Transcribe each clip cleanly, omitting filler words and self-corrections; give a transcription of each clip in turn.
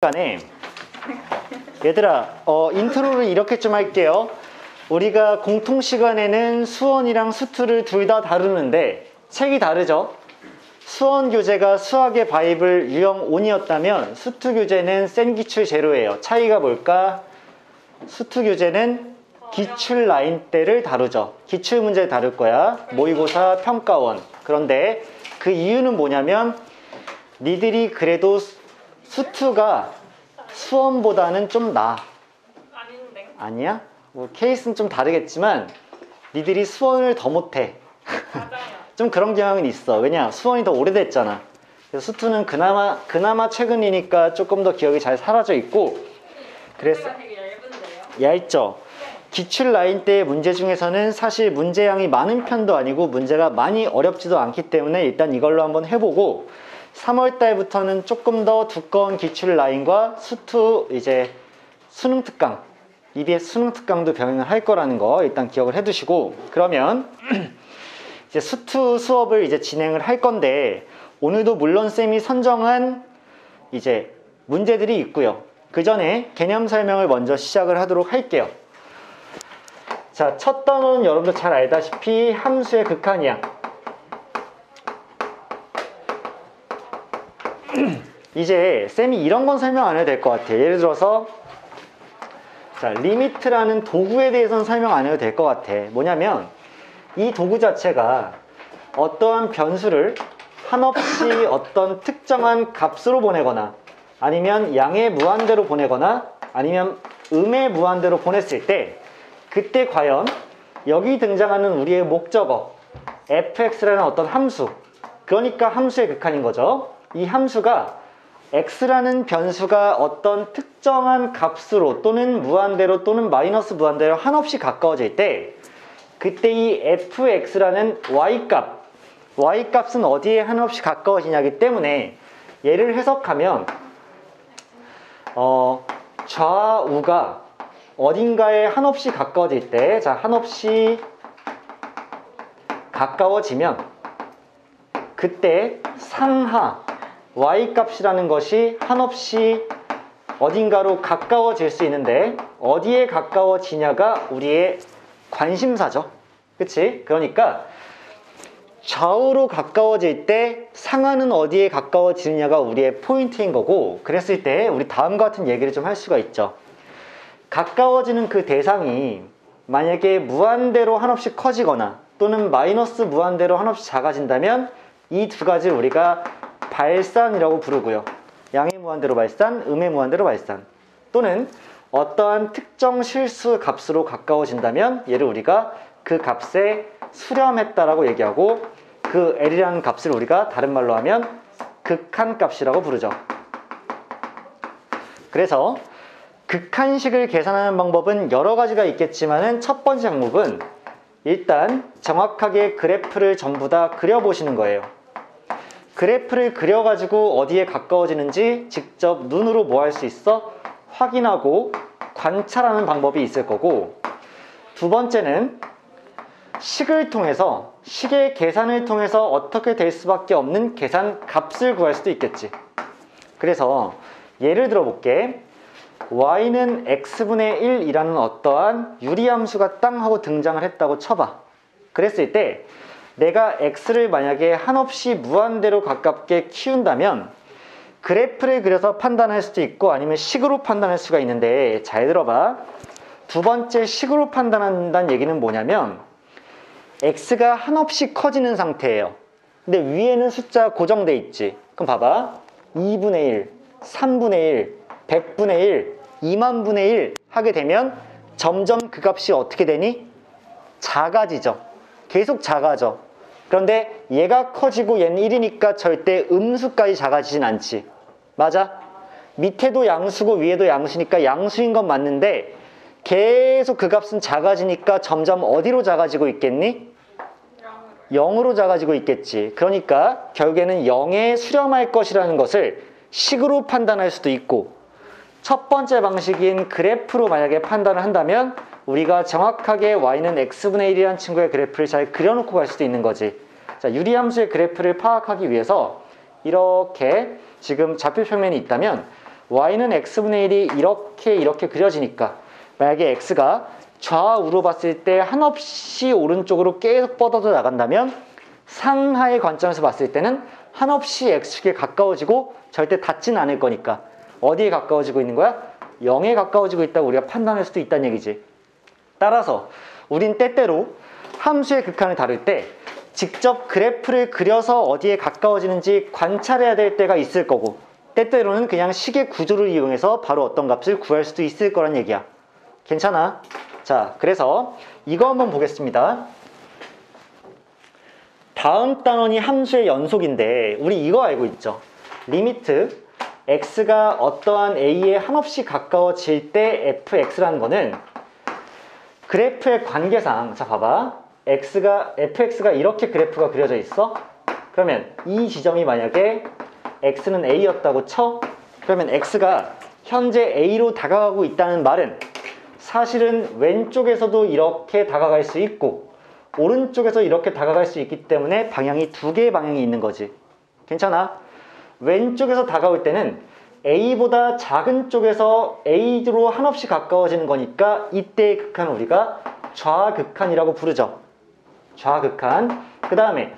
시간에 얘들아 인트로를 이렇게 좀 할게요. 우리가 공통 시간에는 수원이랑 수투를 둘 다 다루는데 책이 다르죠. 수원 교재가 수학의 바이블 유형 온이었다면 수투 교재는 센 기출 제로예요. 차이가 뭘까? 수투 교재는 기출 라인대를 다루죠. 기출 문제를 다룰 거야. 모의고사 평가원. 그런데 그 이유는 뭐냐면 니들이 그래도 수투가 수원보다는 좀 나아. 아닌데? 아니야? 뭐 케이스는 좀 다르겠지만 니들이 수원을 더 못해. 맞아요. 좀 그런 경향은 있어. 왜냐? 수원이 더 오래됐잖아. 그래서 수투는 그나마 최근이니까 조금 더 기억이 잘 사라져 있고. 그래서 문제가 되게 얇은데요? 얇죠? 기출 라인 때의 문제 중에서는 사실 문제량이 많은 편도 아니고 문제가 많이 어렵지도 않기 때문에 일단 이걸로 한번 해보고 3월 달부터는 조금 더 두꺼운 기출 라인과 수투 이제 수능 특강, EBS 수능 특강도 병행을 할 거라는 거 일단 기억을 해두시고, 그러면 이제 수투 수업을 이제 진행을 할 건데 오늘도 물론 쌤이 선정한 이제 문제들이 있고요. 그 전에 개념 설명을 먼저 시작을 하도록 할게요. 자, 첫 단원은 여러분도 잘 알다시피 함수의 극한이야. 이제 쌤이 이런 건 설명 안 해도 될 것 같아요. 예를 들어서 자, 리미트라는 도구에 대해서는 설명 안 해도 될 것 같아. 뭐냐면 이 도구 자체가 어떠한 변수를 한없이 어떤 특정한 값으로 보내거나 아니면 양의 무한대로 보내거나 아니면 음의 무한대로 보냈을 때 그때 과연 여기 등장하는 우리의 목적어 fx라는 어떤 함수, 그러니까 함수의 극한인 거죠. 이 함수가 x라는 변수가 어떤 특정한 값으로 또는 무한대로 또는 마이너스 무한대로 한없이 가까워질 때 그때 이 fx라는 y값은 어디에 한없이 가까워지냐기 때문에 얘를 해석하면 좌우가 어딘가에 한없이 가까워질 때, 자, 한없이 가까워지면 그때 상하 y값이라는 것이 한없이 어딘가로 가까워질 수 있는데 어디에 가까워지냐가 우리의 관심사죠. 그치? 그러니까 좌우로 가까워질 때 상하는 어디에 가까워지느냐가 우리의 포인트인 거고, 그랬을 때 우리 다음과 같은 얘기를 좀 할 수가 있죠. 가까워지는 그 대상이 만약에 무한대로 한없이 커지거나 또는 마이너스 무한대로 한없이 작아진다면 이 두 가지를 우리가 발산이라고 부르고요. 양의 무한대로 발산, 음의 무한대로 발산. 또는 어떠한 특정 실수 값으로 가까워진다면 얘를 우리가 그 값에 수렴했다라고 얘기하고, 그 L이라는 값을 우리가 다른 말로 하면 극한값이라고 부르죠. 그래서 극한식을 계산하는 방법은 여러 가지가 있겠지만은 첫 번째 방법은 일단 정확하게 그래프를 전부 다 그려보시는 거예요. 그래프를 그려가지고 어디에 가까워지는지 직접 눈으로 뭐 할 수 있어? 확인하고 관찰하는 방법이 있을 거고, 두 번째는 식을 통해서, 식의 계산을 통해서 어떻게 될 수밖에 없는 계산 값을 구할 수도 있겠지. 그래서 예를 들어 볼게. y는 x분의 1이라는 어떠한 유리함수가 땅 하고 등장을 했다고 쳐봐. 그랬을 때 내가 x를 만약에 한없이 무한대로 가깝게 키운다면 그래프를 그려서 판단할 수도 있고 아니면 식으로 판단할 수가 있는데, 잘 들어봐. 두 번째 식으로 판단한다는 얘기는 뭐냐면 x가 한없이 커지는 상태예요. 근데 위에는 숫자 고정돼 있지. 그럼 봐봐. 2분의 1, 3분의 1, 100분의 1, 2만분의 1 하게 되면 점점 그 값이 어떻게 되니? 작아지죠. 계속 작아져. 그런데 얘가 커지고 얘는 1이니까 절대 음수까지 작아지진 않지. 맞아? 밑에도 양수고 위에도 양수니까 양수인 건 맞는데 계속 그 값은 작아지니까 점점 어디로 작아지고 있겠니? 0으로 작아지고 있겠지. 그러니까 결국에는 0에 수렴할 것이라는 것을 식으로 판단할 수도 있고, 첫 번째 방식인 그래프로 만약에 판단을 한다면 우리가 정확하게 y는 x분의 1이라는 친구의 그래프를 잘 그려놓고 갈 수도 있는 거지. 자, 유리함수의 그래프를 파악하기 위해서 이렇게 지금 좌표 평면이 있다면 y는 x분의 1이 이렇게 그려지니까 만약에 x가 좌우로 봤을 때 한없이 오른쪽으로 계속 뻗어져 나간다면 상하의 관점에서 봤을 때는 한없이 x축에 가까워지고 절대 닿진 않을 거니까 어디에 가까워지고 있는 거야? 0에 가까워지고 있다고 우리가 판단할 수도 있다는 얘기지. 따라서 우린 때때로 함수의 극한을 다룰 때 직접 그래프를 그려서 어디에 가까워지는지 관찰해야 될 때가 있을 거고 때때로는 그냥 식의 구조를 이용해서 바로 어떤 값을 구할 수도 있을 거란 얘기야. 괜찮아? 자, 그래서 이거 한번 보겠습니다. 다음 단원이 함수의 연속인데 우리 이거 알고 있죠? 리미트 x가 어떠한 a에 한없이 가까워질 때 fx라는 거는 그래프의 관계상, 자 봐봐, fx가 이렇게 그래프가 그려져 있어? 그러면 이 지점이 만약에 x는 a였다고 쳐? 그러면 x가 현재 a로 다가가고 있다는 말은 사실은 왼쪽에서도 이렇게 다가갈 수 있고 오른쪽에서 이렇게 다가갈 수 있기 때문에 방향이 두 개의 방향이 있는 거지. 괜찮아? 왼쪽에서 다가올 때는 a보다 작은 쪽에서 a로 한없이 가까워지는 거니까 이때의 극한을 우리가 좌극한이라고 부르죠. 좌극한. 그 다음에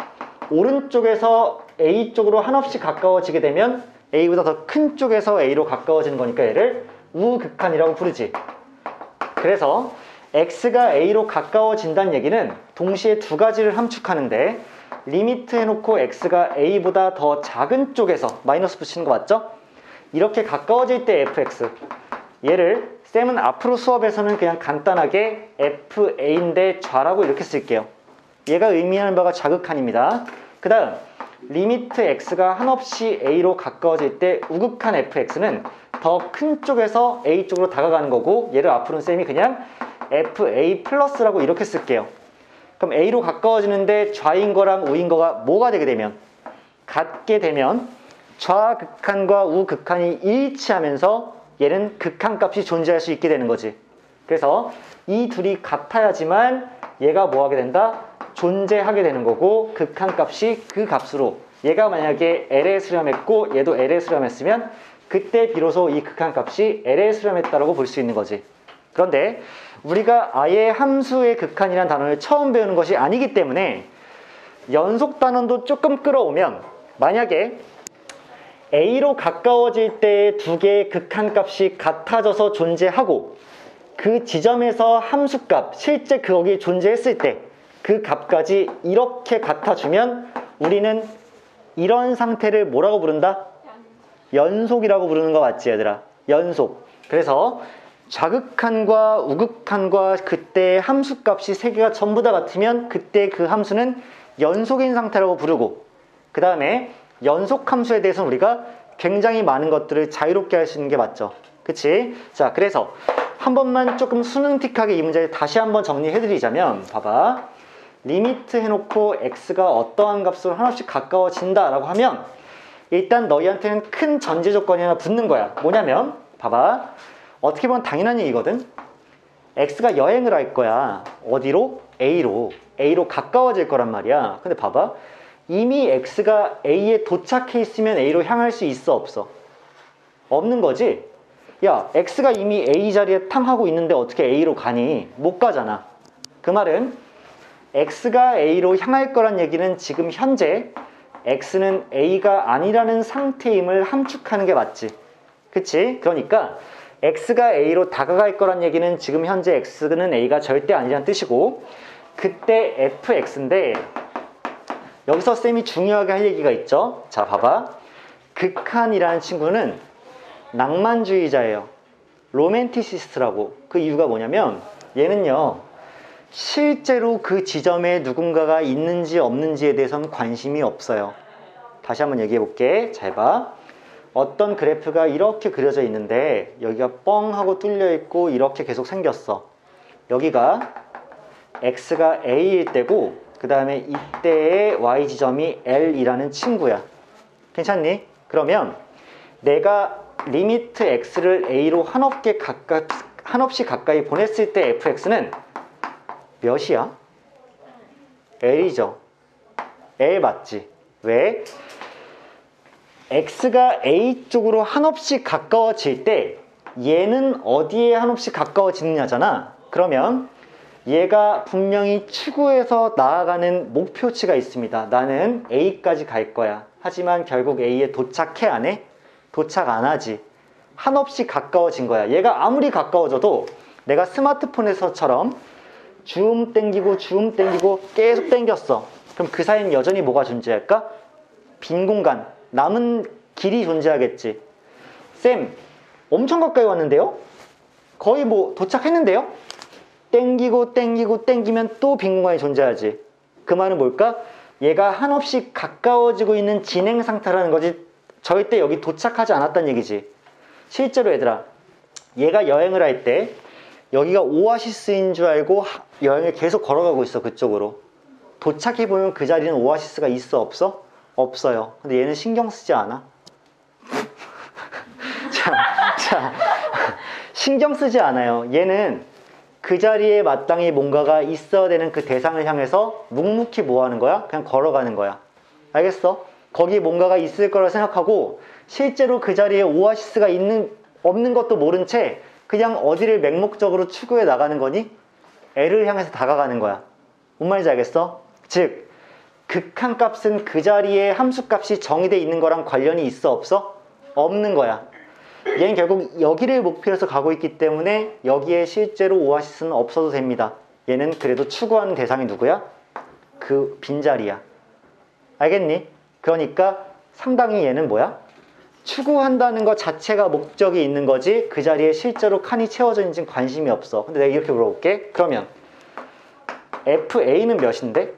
오른쪽에서 a 쪽으로 한없이 가까워지게 되면 a보다 더 큰 쪽에서 a로 가까워지는 거니까 얘를 우극한이라고 부르지. 그래서 x가 a로 가까워진다는 얘기는 동시에 두 가지를 함축하는데 리미트 해놓고 x가 a보다 더 작은 쪽에서 마이너스 붙이는 거 맞죠? 이렇게 가까워질 때 fx, 얘를 쌤은 앞으로 수업에서는 그냥 간단하게 fa인데 좌라고 이렇게 쓸게요. 얘가 의미하는 바가 좌극한입니다. 그 다음 리미트 x가 한없이 a로 가까워질 때 우극한 fx는 더 큰 쪽에서 a 쪽으로 다가가는 거고 얘를 앞으로는 쌤이 그냥 fa 플러스라고 이렇게 쓸게요. 그럼 a로 가까워지는데 좌인 거랑 우인 거가 뭐가 되게 되면 같게 되면 좌극한과 우극한이 일치하면서 얘는 극한값이 존재할 수 있게 되는 거지. 그래서 이 둘이 같아야지만 얘가 뭐하게 된다? 존재하게 되는 거고 극한값이 그 값으로 얘가 만약에 L에 수렴했고 얘도 L에 수렴했으면 그때 비로소 이 극한값이 L에 수렴했다라고 볼 수 있는 거지. 그런데 우리가 아예 함수의 극한이라는 단어를 처음 배우는 것이 아니기 때문에 연속 단원도 조금 끌어오면 만약에 a로 가까워질 때 두 개의 극한값이 같아져서 존재하고 그 지점에서 함수값, 실제 거기에 존재했을 때 그 값까지 이렇게 같아주면 우리는 이런 상태를 뭐라고 부른다? 연속이라고 부르는 거 맞지 얘들아? 연속. 그래서 좌극한과 우극한과 그때 함수값이 세 개가 전부 다 같으면 그때 그 함수는 연속인 상태라고 부르고 그 다음에 연속 함수에 대해서는 우리가 굉장히 많은 것들을 자유롭게 할 수 있는 게 맞죠. 그치? 자, 그래서 한 번만 조금 수능틱하게 이 문제를 다시 한번 정리해드리자면 봐봐. 리미트 해놓고 x가 어떠한 값으로 하나씩 가까워진다 라고 하면 일단 너희한테는 큰 전제 조건이 하나 붙는 거야. 뭐냐면 봐봐. 어떻게 보면 당연한 얘기거든. x가 여행을 할 거야. 어디로? A로 가까워질 거란 말이야. 근데 봐봐. 이미 x가 a에 도착해 있으면 a로 향할 수 있어 없어? 없는 거지? 야, x가 이미 a 자리에 탕하고 있는데 어떻게 a로 가니? 못 가잖아. 그 말은 x가 a로 향할 거란 얘기는 지금 현재 x는 a가 아니라는 상태임을 함축하는 게 맞지. 그치? 그러니까 x가 a로 다가갈 거란 얘기는 지금 현재 x는 a가 절대 아니라는 뜻이고 그때 fx인데 여기서 쌤이 중요하게 할 얘기가 있죠. 자, 봐봐. 극한이라는 친구는 낭만주의자예요. 로맨티시스트라고. 그 이유가 뭐냐면 얘는요. 실제로 그 지점에 누군가가 있는지 없는지에 대해서는 관심이 없어요. 다시 한번 얘기해 볼게. 잘 봐. 어떤 그래프가 이렇게 그려져 있는데 여기가 뻥 하고 뚫려 있고 이렇게 계속 생겼어. 여기가 x가 a일 때고 그 다음에 이때의 y지점이 l이라는 친구야. 괜찮니? 그러면 내가 리미트 x를 a로 한없이 가까이 보냈을 때 fx는 몇이야? l이죠. l 맞지? 왜? x가 a 쪽으로 한없이 가까워질 때 얘는 어디에 한없이 가까워지느냐잖아. 그러면 얘가 분명히 추구해서 나아가는 목표치가 있습니다. 나는 a까지 갈 거야. 하지만 결국 a에 도착해 안 해? 도착 안 하지. 한없이 가까워진 거야. 얘가 아무리 가까워져도 내가 스마트폰에서처럼 줌 땡기고 계속 땡겼어. 그럼 그 사이엔 여전히 뭐가 존재할까? 빈 공간, 남은 길이 존재하겠지. 쌤, 엄청 가까이 왔는데요? 거의 뭐 도착했는데요? 땡기면 또 빈 공간이 존재하지. 그 말은 뭘까? 얘가 한없이 가까워지고 있는 진행 상태라는 거지. 절대 여기 도착하지 않았다는 얘기지. 실제로 얘들아, 얘가 여행을 할 때 여기가 오아시스인 줄 알고 여행을 계속 걸어가고 있어. 그쪽으로 도착해보면 그 자리는 오아시스가 있어 없어? 없어요. 근데 얘는 신경 쓰지 않아. 자, 신경 쓰지 않아요. 얘는 그 자리에 마땅히 뭔가가 있어야 되는 그 대상을 향해서 묵묵히 뭐 하는 거야? 그냥 걸어가는 거야. 알겠어? 거기 뭔가가 있을 거라 생각하고 실제로 그 자리에 오아시스가 없는 것도 모른 채 그냥 어디를 맹목적으로 추구해 나가는 거니? L을 향해서 다가가는 거야. 뭔 말인지 알겠어? 즉, 극한값은 그 자리에 함수값이 정의되어 있는 거랑 관련이 있어 없어? 없는 거야. 얘는 결국 여기를 목표로 해서 가고 있기 때문에 여기에 실제로 오아시스는 없어도 됩니다. 얘는 그래도 추구하는 대상이 누구야? 그 빈자리야. 알겠니? 그러니까 상당히 얘는 뭐야? 추구한다는 것 자체가 목적이 있는 거지 그 자리에 실제로 칸이 채워져 있는지는 관심이 없어. 근데 내가 이렇게 물어볼게. 그러면 FA는 몇인데?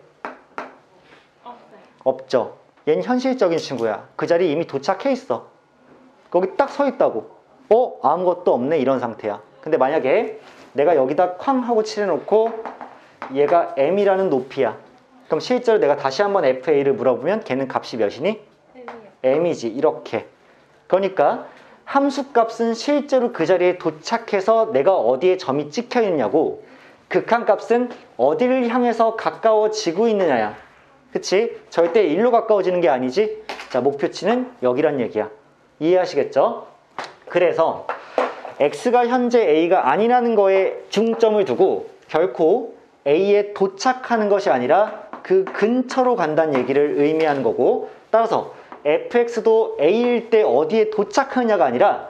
없죠. 얘는 현실적인 친구야. 그 자리에 이미 도착해 있어. 거기 딱 서 있다고. 아무것도 없네 이런 상태야. 근데 만약에 내가 여기다 쾅 하고 칠해놓고 얘가 M이라는 높이야. 그럼 실제로 내가 다시 한번 FA를 물어보면 걔는 값이 몇이니? M이지. 이렇게. 그러니까 함수값은 실제로 그 자리에 도착해서 내가 어디에 점이 찍혀 있느냐고, 극한값은 어디를 향해서 가까워지고 있느냐야. 그치? 절대 일로 가까워지는 게 아니지. 자, 목표치는 여기란 얘기야. 이해하시겠죠? 그래서 x가 현재 a가 아니라는 거에 중점을 두고 결코 a에 도착하는 것이 아니라 그 근처로 간다는 얘기를 의미하는 거고, 따라서 fx도 a일 때 어디에 도착하느냐가 아니라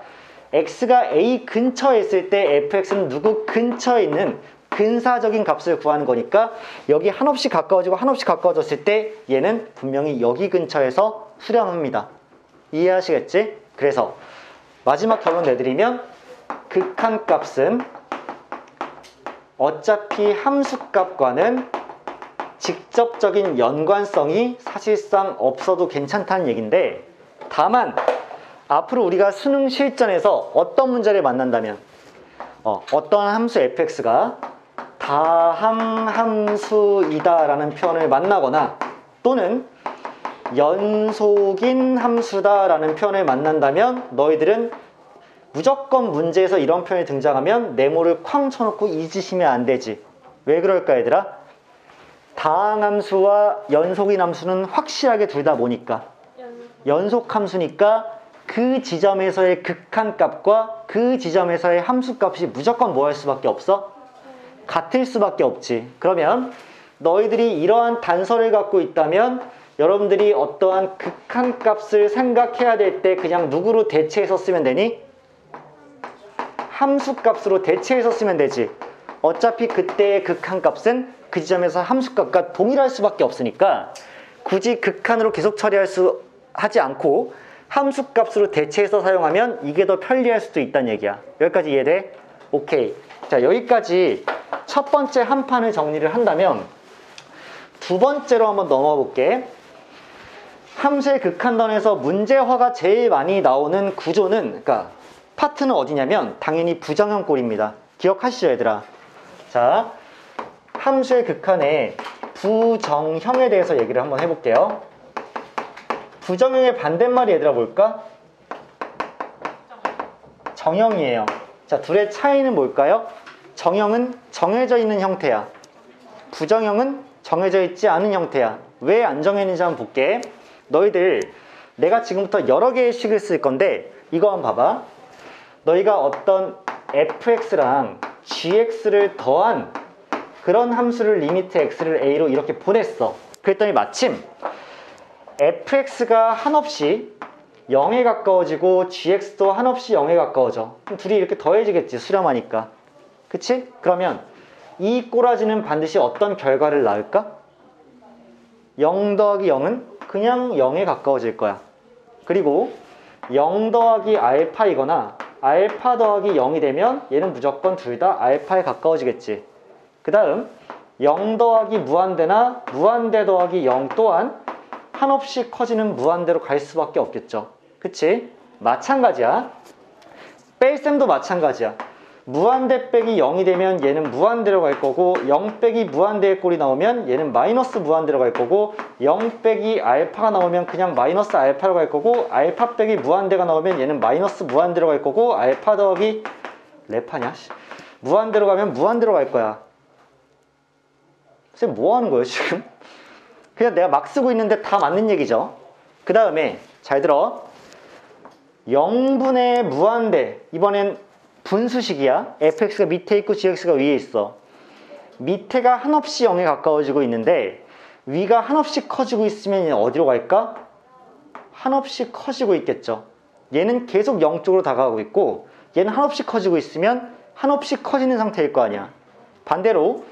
x가 a 근처에 있을 때 fx는 누구 근처에 있는 근사적인 값을 구하는 거니까 여기 한없이 가까워지고 한없이 가까워졌을 때 얘는 분명히 여기 근처에서 수렴합니다. 이해하시겠지? 그래서 마지막 결론 내드리면 극한값은 어차피 함수값과는 직접적인 연관성이 사실상 없어도 괜찮다는 얘기인데, 다만 앞으로 우리가 수능 실전에서 어떤 문제를 만난다면 어떤 함수 fx가 다항함수이다 라는 표현을 만나거나 또는 연속인 함수다 라는 표현을 만난다면 너희들은 무조건 문제에서 이런 표현이 등장하면 네모를 쾅 쳐놓고 잊으시면 안 되지. 왜 그럴까 얘들아? 다항함수와 연속인 함수는 확실하게 둘 다 뭐니까? 연속함수니까 그 지점에서의 극한값과 그 지점에서의 함수값이 무조건 뭐 할 수밖에 없어? 같을 수밖에 없지. 그러면 너희들이 이러한 단서를 갖고 있다면 여러분들이 어떠한 극한값을 생각해야 될 때 그냥 누구로 대체해서 쓰면 되니? 함수값으로 대체해서 쓰면 되지. 어차피 그때의 극한값은 그 지점에서 함수값과 동일할 수밖에 없으니까 굳이 극한으로 계속 하지 않고 함수값으로 대체해서 사용하면 이게 더 편리할 수도 있다는 얘기야. 여기까지 이해돼? 오케이. 자, 여기까지 첫 번째 한 판을 정리를 한다면 두 번째로 한번 넘어가 볼게. 함수의 극한던에서 문제화가 제일 많이 나오는 구조는, 그러니까 파트는 어디냐면 당연히 부정형 꼴입니다. 기억하시죠 얘들아? 자, 함수의 극한의 부정형에 대해서 얘기를 한번 해볼게요. 부정형의 반대말이 얘들아 뭘까? 정형이에요. 자, 둘의 차이는 뭘까요? 정형은 정해져 있는 형태야. 부정형은 정해져 있지 않은 형태야. 왜 안 정해있는지 한번 볼게. 너희들 내가 지금부터 여러 개의 식을 쓸 건데 이거 한번 봐봐. 너희가 어떤 fx랑 gx를 더한 그런 함수를 리미트 x를 a로 이렇게 보냈어. 그랬더니 마침 fx가 한없이 0에 가까워지고 gx도 한없이 0에 가까워져. 그럼 둘이 이렇게 더해지겠지, 수렴하니까. 그치? 그러면 이 꼬라지는 반드시 어떤 결과를 낳을까? 0 더하기 0은 그냥 0에 가까워질 거야. 그리고 0 더하기 알파이거나 알파 더하기 0이 되면 얘는 무조건 둘 다 알파에 가까워지겠지. 그 다음 0 더하기 무한대나 무한대 더하기 0 또한 한없이 커지는 무한대로 갈 수밖에 없겠죠. 그치? 마찬가지야. 뺄셈도 마찬가지야. 무한대 빼기 0이 되면 얘는 무한대로 갈 거고 0 빼기 무한대의 꼴이 나오면 얘는 마이너스 무한대로 갈 거고 0 빼기 알파가 나오면 그냥 마이너스 알파로 갈 거고 알파 빼기 무한대가 나오면 얘는 마이너스 무한대로 갈 거고 알파 더하기 랩하냐? 무한대로 가면 무한대로 갈 거야. 쌤 뭐 하는 거예요 지금? 그냥 내가 막 쓰고 있는데 다 맞는 얘기죠. 그 다음에 잘 들어. 0분의 무한대, 이번엔 분수식이야. fx가 밑에 있고 gx가 위에 있어. 밑에가 한없이 0에 가까워지고 있는데 위가 한없이 커지고 있으면 얘는 어디로 갈까? 한없이 커지고 있겠죠. 얘는 계속 0 쪽으로 다가가고 있고 얘는 한없이 커지고 있으면 한없이 커지는 상태일 거 아니야. 반대로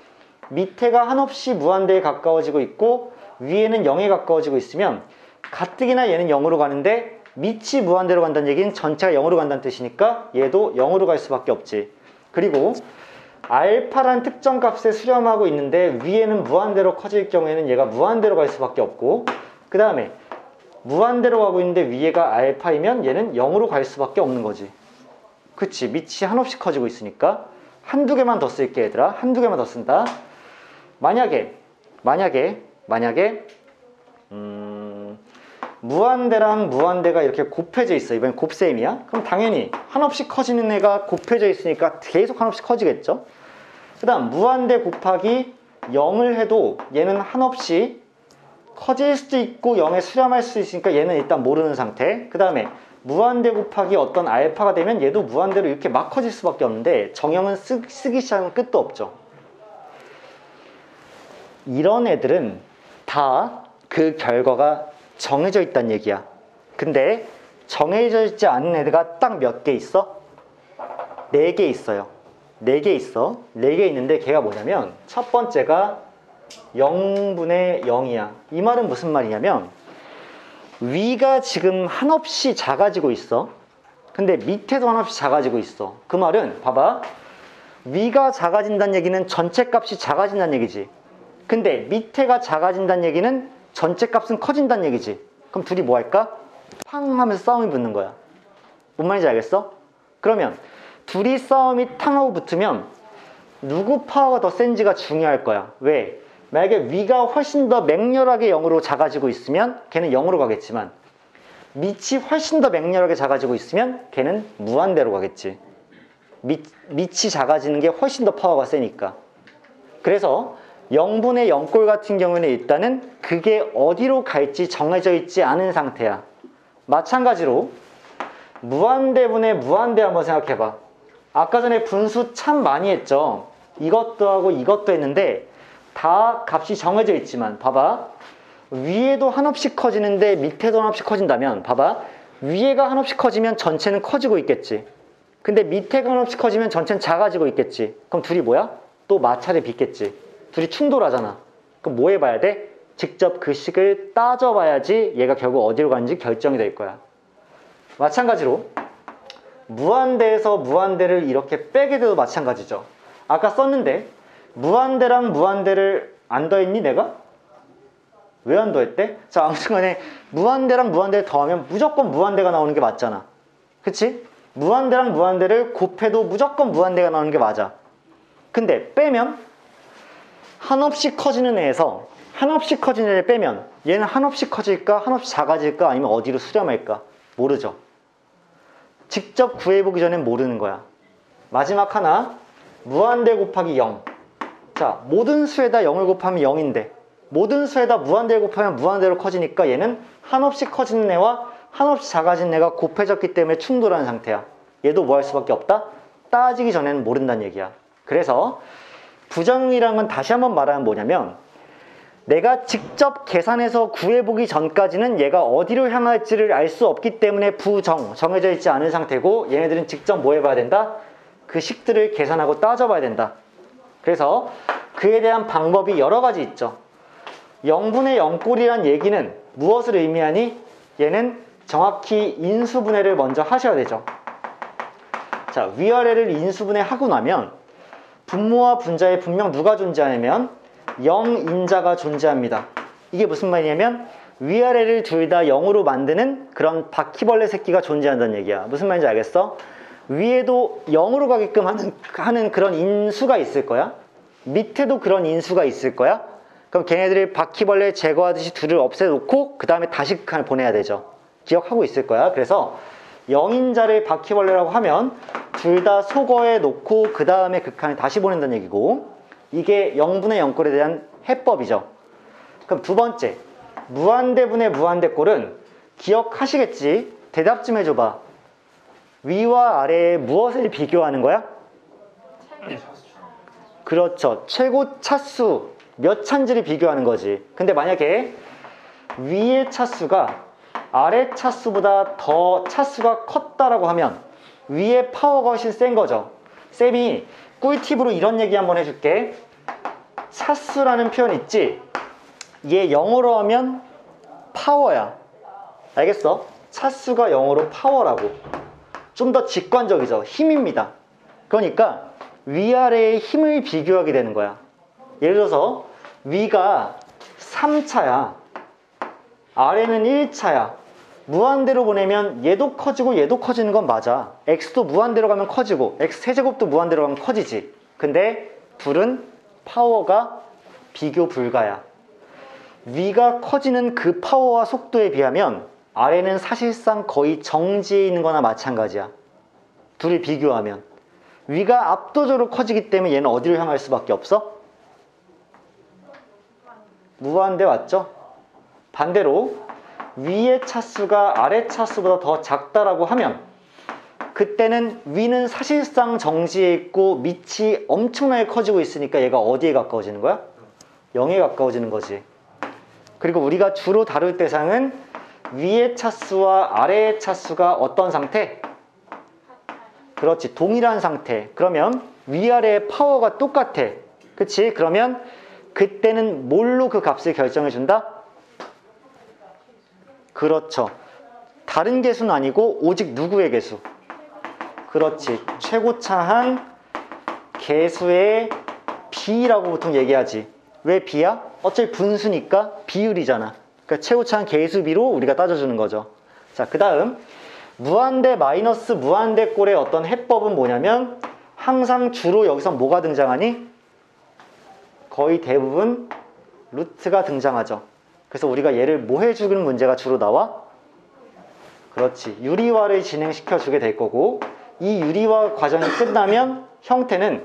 밑에가 한없이 무한대에 가까워지고 있고 위에는 0에 가까워지고 있으면 가뜩이나 얘는 0으로 가는데 밑이 무한대로 간다는 얘기는 전체가 0으로 간다는 뜻이니까 얘도 0으로 갈 수밖에 없지. 그리고 알파란 특정 값에 수렴하고 있는데 위에는 무한대로 커질 경우에는 얘가 무한대로 갈 수밖에 없고 그 다음에 무한대로 가고 있는데 위에가 알파이면 얘는 0으로 갈 수밖에 없는 거지. 그치? 밑이 한없이 커지고 있으니까 한두 개만 더 쓸게 얘들아. 한두 개만 더 쓴다. 만약에 무한대랑 무한대가 이렇게 곱해져 있어. 이번엔 곱셈이야. 그럼 당연히 한없이 커지는 애가 곱해져 있으니까 계속 한없이 커지겠죠. 그 다음 무한대 곱하기 0을 해도 얘는 한없이 커질 수도 있고 0에 수렴할 수 있으니까 얘는 일단 모르는 상태. 그 다음에 무한대 곱하기 어떤 알파가 되면 얘도 무한대로 이렇게 막 커질 수밖에 없는데 정형은 쓰기 시작하면 끝도 없죠. 이런 애들은 다 그 결과가 정해져 있다는 얘기야. 근데 정해져 있지 않은 애들가 딱 몇 개 있어? 4개 있어요. 4개 있어. 4개 있는데 걔가 뭐냐면 첫 번째가 0분의 0이야. 이 말은 무슨 말이냐면 위가 지금 한없이 작아지고 있어. 근데 밑에도 한없이 작아지고 있어. 그 말은 봐봐. 위가 작아진다는 얘기는 전체 값이 작아진다는 얘기지. 근데 밑에가 작아진다는 얘기는 전체 값은 커진다는 얘기지. 그럼 둘이 뭐 할까? 팡 하면서 싸움이 붙는 거야. 뭔 말인지 알겠어? 그러면 둘이 싸움이 탕하고 붙으면 누구 파워가 더 센지가 중요할 거야. 왜? 만약에 위가 훨씬 더 맹렬하게 0으로 작아지고 있으면 걔는 0으로 가겠지만 밑이 훨씬 더 맹렬하게 작아지고 있으면 걔는 무한대로 가겠지. 밑이 작아지는 게 훨씬 더 파워가 세니까. 그래서 0분의 0꼴 같은 경우는 일단은 그게 어디로 갈지 정해져 있지 않은 상태야. 마찬가지로 무한대분의 무한대 한번 생각해봐. 아까 전에 분수 참 많이 했죠. 이것도 하고 이것도 했는데 다 값이 정해져 있지만 봐봐. 위에도 한없이 커지는데 밑에도 한없이 커진다면 봐봐. 위에가 한없이 커지면 전체는 커지고 있겠지. 근데 밑에가 한없이 커지면 전체는 작아지고 있겠지. 그럼 둘이 뭐야? 또 마찰이 빚겠지. 둘이 충돌하잖아. 그럼 뭐 해봐야 돼? 직접 그 식을 따져봐야지 얘가 결국 어디로 가는지 결정이 될 거야. 마찬가지로 무한대에서 무한대를 이렇게 빼게 돼도 마찬가지죠. 아까 썼는데 무한대랑 무한대를 안 더했니 내가? 왜 안 더했대? 자, 아무튼 간에 무한대랑 무한대를 더하면 무조건 무한대가 나오는 게 맞잖아. 그치? 무한대랑 무한대를 곱해도 무조건 무한대가 나오는 게 맞아. 근데 빼면 한없이 커지는 애에서 한없이 커지는 애를 빼면 얘는 한없이 커질까? 한없이 작아질까? 아니면 어디로 수렴할까? 모르죠. 직접 구해보기 전엔 모르는 거야. 마지막 하나, 무한대 곱하기 0. 자, 모든 수에다 0을 곱하면 0인데 모든 수에다 무한대를 곱하면 무한대로 커지니까 얘는 한없이 커지는 애와 한없이 작아진 애가 곱해졌기 때문에 충돌하는 상태야. 얘도 뭐 할 수밖에 없다? 따지기 전에는 모른다는 얘기야. 그래서 부정이란 건 다시 한번 말하면 뭐냐면 내가 직접 계산해서 구해보기 전까지는 얘가 어디로 향할지를 알 수 없기 때문에 정해져 있지 않은 상태고, 얘네들은 직접 뭐 해봐야 된다? 그 식들을 계산하고 따져봐야 된다. 그래서 그에 대한 방법이 여러 가지 있죠. 0분의 0꼴이란 얘기는 무엇을 의미하니? 얘는 정확히 인수분해를 먼저 하셔야 되죠. 자, 위아래를 인수분해하고 나면 분모와 분자에 분명 누가 존재하냐면 0인자가 존재합니다. 이게 무슨 말이냐면 위아래를 둘 다 0으로 만드는 그런 바퀴벌레 새끼가 존재한다는 얘기야. 무슨 말인지 알겠어? 위에도 0으로 가게끔 하는 그런 인수가 있을 거야. 밑에도 그런 인수가 있을 거야. 그럼 걔네들이 바퀴벌레 제거하듯이 둘을 없애놓고 그 다음에 다시 극한을 보내야 되죠. 기억하고 있을 거야. 그래서 0인자를 바퀴벌레라고 하면 둘 다 소거해 놓고 그 다음에 극한을 다시 보낸다는 얘기고, 이게 0분의 0꼴에 대한 해법이죠. 그럼 두 번째, 무한대분의 무한대꼴은 기억하시겠지? 대답 좀 해줘봐. 위와 아래에 무엇을 비교하는 거야? 그렇죠. 최고 차수 몇 차인지를 비교하는 거지. 근데 만약에 위의 차수가 아래 차수보다 더 차수가 컸다라고 하면 위의 파워가 훨씬 센 거죠. 쌤이 꿀팁으로 이런 얘기 한번 해줄게. 차수라는 표현 있지? 얘 0으로 하면 파워야. 알겠어? 차수가 0으로 파워라고. 좀 더 직관적이죠. 힘입니다. 그러니까 위아래의 힘을 비교하게 되는 거야. 예를 들어서 위가 3차야. 아래는 1차야. 무한대로 보내면 얘도 커지고 얘도 커지는 건 맞아. x도 무한대로 가면 커지고 x 세제곱도 무한대로 가면 커지지. 근데 둘은 파워가 비교 불가야. 위가 커지는 그 파워와 속도에 비하면 아래는 사실상 거의 정지해 있는 거나 마찬가지야. 둘을 비교하면 위가 압도적으로 커지기 때문에 얘는 어디로 향할 수밖에 없어? 무한대 맞죠? 반대로 위의 차수가 아래 차수보다 더 작다라고 하면 그때는 위는 사실상 정지해 있고 밑이 엄청나게 커지고 있으니까 얘가 어디에 가까워지는 거야? 0에 가까워지는 거지. 그리고 우리가 주로 다룰 대상은 위의 차수와 아래의 차수가 어떤 상태? 그렇지, 동일한 상태. 그러면 위아래의 파워가 똑같아. 그치? 그러면 그때는 뭘로 그 값을 결정해 준다? 그렇죠. 다른 개수는 아니고 오직 누구의 개수? 그렇지. 최고차항 개수의 비라고 보통 얘기하지. 왜 비야? 어차피 분수니까 비율이잖아. 그러니까 최고차항 개수비로 우리가 따져주는 거죠. 자, 그 다음 무한대 마이너스 무한대꼴의 어떤 해법은 뭐냐면 항상 주로 여기서 뭐가 등장하니? 거의 대부분 루트가 등장하죠. 그래서 우리가 얘를 뭐 해주는 문제가 주로 나와? 그렇지. 유리화를 진행시켜 주게 될 거고, 이 유리화 과정이 끝나면 형태는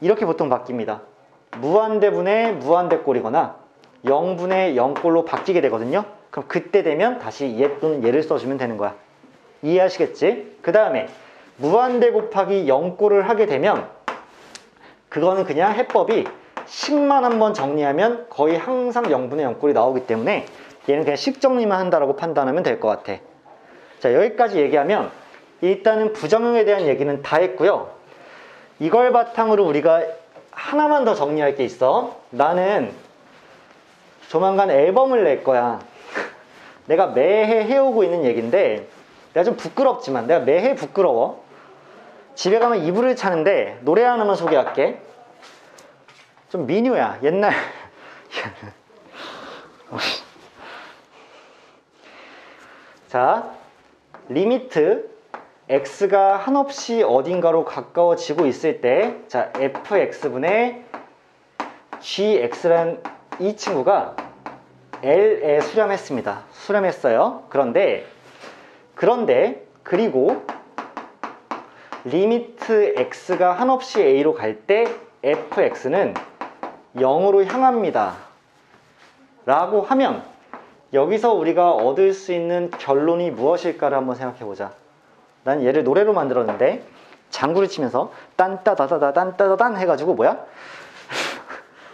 이렇게 보통 바뀝니다. 무한대분의 무한대꼴이거나 0분의 0꼴로 바뀌게 되거든요. 그럼 그때 되면 다시 얘 또는 얘를 써주면 되는 거야. 이해하시겠지? 그 다음에 무한대 곱하기 0꼴을 하게 되면 그거는 그냥 해법이 10만 한번 정리하면 거의 항상 0분의 0꼴이 나오기 때문에 얘는 그냥 식 정리만 한다라고 판단하면 될 것 같아. 자, 여기까지 얘기하면 일단은 부정형에 대한 얘기는 다 했고요. 이걸 바탕으로 우리가 하나만 더 정리할 게 있어. 나는 조만간 앨범을 낼 거야. 내가 매해 해오고 있는 얘기인데 내가 좀 부끄럽지만, 내가 매해 부끄러워. 집에 가면 이불을 차는데 노래 하나만 소개할게. 좀 민요야. 옛날 자, 리미트 x가 한없이 어딘가로 가까워지고 있을 때, 자, fx분의 gx란 이 친구가 L에 수렴했습니다. 수렴했어요. 그리고 리미트 x가 한없이 a로 갈 때 fx는 0으로 향합니다 라고 하면 여기서 우리가 얻을 수 있는 결론이 무엇일까를 한번 생각해 보자. 난 얘를 노래로 만들었는데 장구를 치면서 딴따다다다 딴따다단 해가지고 뭐야?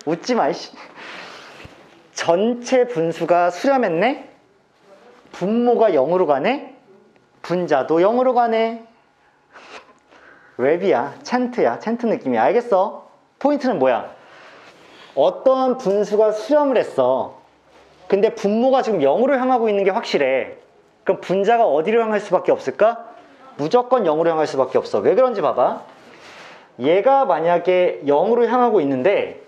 웃지 마 이씨. 전체 분수가 수렴했네? 분모가 0으로 가네? 분자도 0으로 가네? 랩이야, 찬트 느낌이야. 알겠어? 포인트는 뭐야? 어떠한 분수가 수렴을 했어. 근데 분모가 지금 0으로 향하고 있는 게 확실해. 그럼 분자가 어디로 향할 수밖에 없을까? 무조건 0으로 향할 수밖에 없어. 왜 그런지 봐봐. 얘가 만약에 0으로 향하고 있는데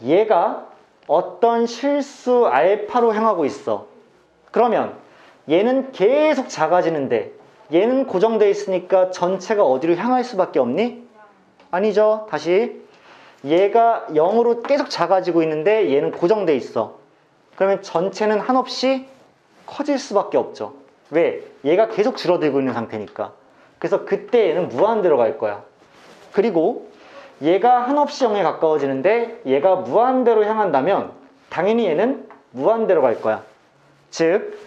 얘가 어떤 실수 알파로 향하고 있어. 그러면 얘는 계속 작아지는데 얘는 고정되어 있으니까 전체가 어디로 향할 수밖에 없니? 아니죠. 다시 얘가 0으로 계속 작아지고 있는데 얘는 고정되어 있어. 그러면 전체는 한없이 커질 수밖에 없죠. 왜? 얘가 계속 줄어들고 있는 상태니까. 그래서 그때 얘는 무한대로 갈 거야. 그리고 얘가 한없이 0에 가까워지는데 얘가 무한대로 향한다면 당연히 얘는 무한대로 갈 거야. 즉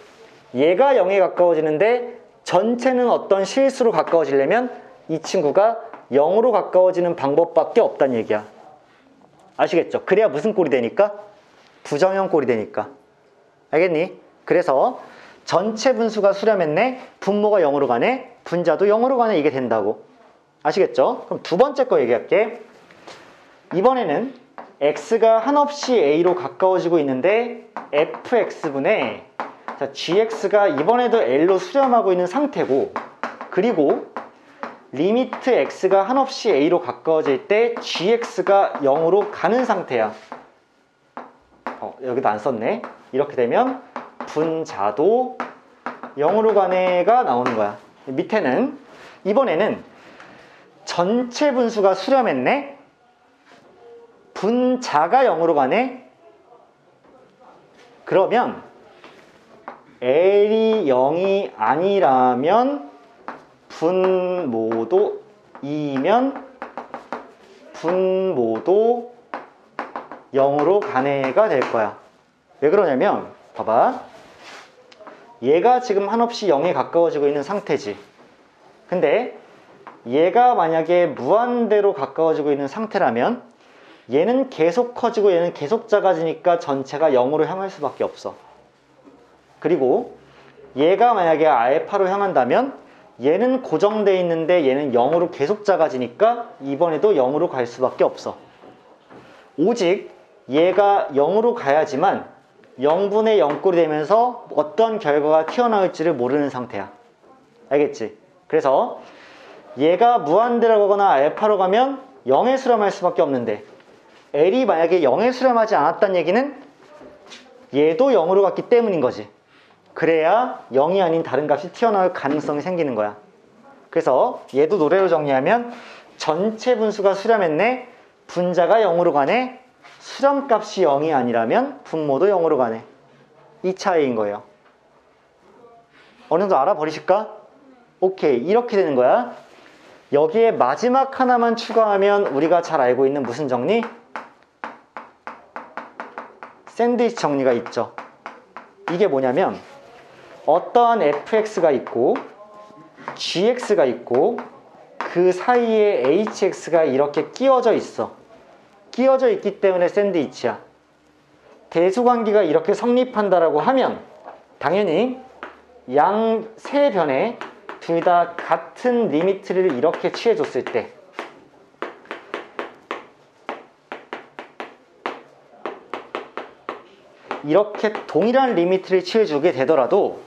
얘가 0에 가까워지는데 전체는 어떤 실수로 가까워지려면 이 친구가 0으로 가까워지는 방법밖에 없다는 얘기야. 아시겠죠? 그래야 무슨 꼴이 되니까? 부정형 꼴이 되니까. 알겠니? 그래서 전체 분수가 수렴했네, 분모가 0으로 가네, 분자도 0으로 가네, 이게 된다고. 아시겠죠? 그럼 두 번째 거 얘기할게. 이번에는 x가 한없이 a로 가까워지고 있는데 fx분의 gx가 이번에도 l로 수렴하고 있는 상태고, 그리고 리미트 x가 한없이 a로 가까워질 때 gx가 0으로 가는 상태야. 여기도 안 썼네. 이렇게 되면 분자도 0으로 가네가 나오는 거야. 밑에는 이번에는 전체 분수가 수렴했네, 분자가 0으로 가네. 그러면 L이 0이 아니라면 분모도 2면 분모도 0으로 가네가 될 거야. 왜 그러냐면 봐봐. 얘가 지금 한없이 0에 가까워지고 있는 상태지. 근데 얘가 만약에 무한대로 가까워지고 있는 상태라면 얘는 계속 커지고 얘는 계속 작아지니까 전체가 0으로 향할 수밖에 없어. 그리고 얘가 만약에 알파로 향한다면 얘는 고정되어 있는데 얘는 0으로 계속 작아지니까 이번에도 0으로 갈 수밖에 없어. 오직 얘가 0으로 가야지만 0분의 0꼴이 되면서 어떤 결과가 튀어나올지를 모르는 상태야. 알겠지? 그래서 얘가 무한대로 가거나 알파로 가면 0에 수렴할 수밖에 없는데 L이 만약에 0에 수렴하지 않았다는 얘기는 얘도 0으로 갔기 때문인 거지. 그래야 0이 아닌 다른 값이 튀어나올 가능성이 생기는 거야. 그래서 얘도 노래로 정리하면 전체 분수가 수렴했네, 분자가 0으로 가네, 수렴값이 0이 아니라면 분모도 0으로 가네. 이 차이인 거예요. 어느 정도 알아버리실까? 오케이, 이렇게 되는 거야. 여기에 마지막 하나만 추가하면 우리가 잘 알고 있는 무슨 정리? 샌드위치 정리가 있죠. 이게 뭐냐면 어떠한 fx가 있고 gx가 있고 그 사이에 hx가 이렇게 끼워져 있어. 끼워져 있기 때문에 샌드위치야. 대수관계가 이렇게 성립한다라고 하면 당연히 양 세 변에 둘 다 같은 리미트를 이렇게 취해줬을 때 이렇게 동일한 리미트를 취해주게 되더라도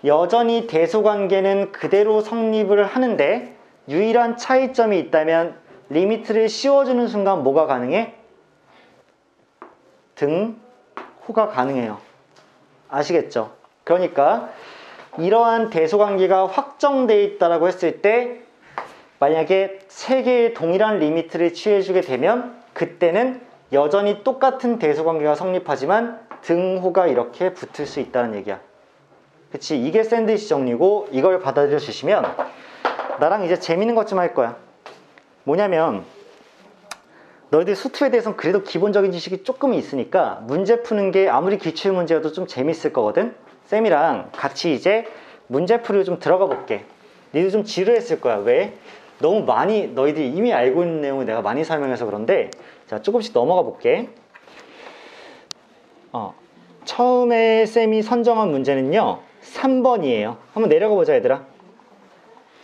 여전히 대소관계는 그대로 성립을 하는데 유일한 차이점이 있다면 리미트를 씌워주는 순간 뭐가 가능해? 등호가 가능해요. 아시겠죠? 그러니까 이러한 대소관계가 확정되어 있다고 했을 때 만약에 세 개의 동일한 리미트를 취해주게 되면 그때는 여전히 똑같은 대소관계가 성립하지만 등호가 이렇게 붙을 수 있다는 얘기야. 그치? 이게 샌드위치 정리고 이걸 받아들여 주시면 나랑 이제 재밌는 것 좀 할 거야. 뭐냐면 너희들 수투에 대해서는 그래도 기본적인 지식이 조금 있으니까 문제 푸는 게 아무리 기출문제여도 좀 재밌을 거거든. 쌤이랑 같이 이제 문제 풀이로 좀 들어가 볼게. 니들 좀 지루했을 거야. 왜? 너무 많이 너희들이 이미 알고 있는 내용을 내가 많이 설명해서 그런데, 자, 조금씩 넘어가 볼게. 처음에 쌤이 선정한 문제는요 3번이에요. 한번 내려가 보자 얘들아.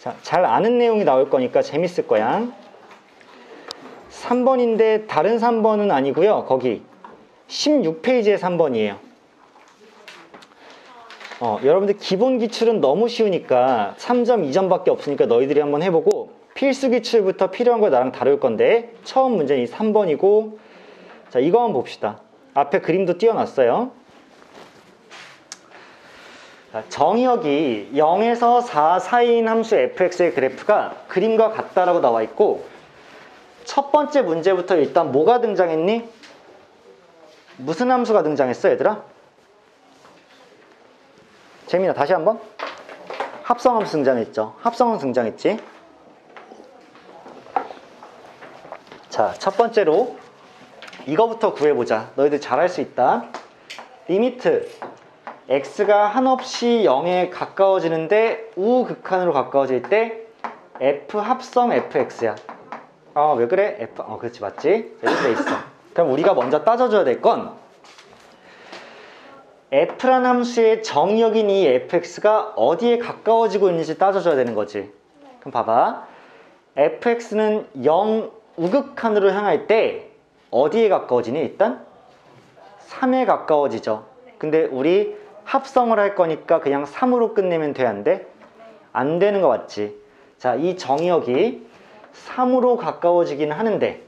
자, 잘 아는 내용이 나올 거니까 재밌을 거야. 3번인데 다른 3번은 아니고요. 거기 16페이지에 3번이에요. 여러분들 기본 기출은 너무 쉬우니까 3점 2점밖에 없으니까 너희들이 한번 해보고, 필수 기출부터 필요한 걸 나랑 다룰 건데 처음 문제는 이 3번이고, 자, 이거 한번 봅시다. 앞에 그림도 띄워놨어요. 자, 정의역이 0에서 4 사이인 함수 fx의 그래프가 그림과 같다라고 나와 있고, 첫 번째 문제부터 일단 뭐가 등장했니? 무슨 함수가 등장했어 얘들아? 재민아 다시 한번. 합성함수 등장했죠. 합성함수 등장했지. 자, 첫 번째로 이거부터 구해보자. 너희들 잘할 수 있다. 리미트 x가 한없이 0에 가까워지는데 우극한으로 가까워질 때 f 합성 fx야. 왜 그래? f 그렇지 맞지? 여기 돼 있어. 그럼 우리가 먼저 따져줘야 될 건 f란 함수의 정의역인 이 fx가 어디에 가까워지고 있는지 따져줘야 되는 거지. 그럼 봐봐. fx는 0 우극한으로 향할 때 어디에 가까워지니? 일단 3에 가까워지죠. 근데 우리 합성을 할 거니까 그냥 3으로 끝내면 돼, 안 돼? 안 되는 거 맞지? 자, 이 정의역이 3으로 가까워지긴 하는데,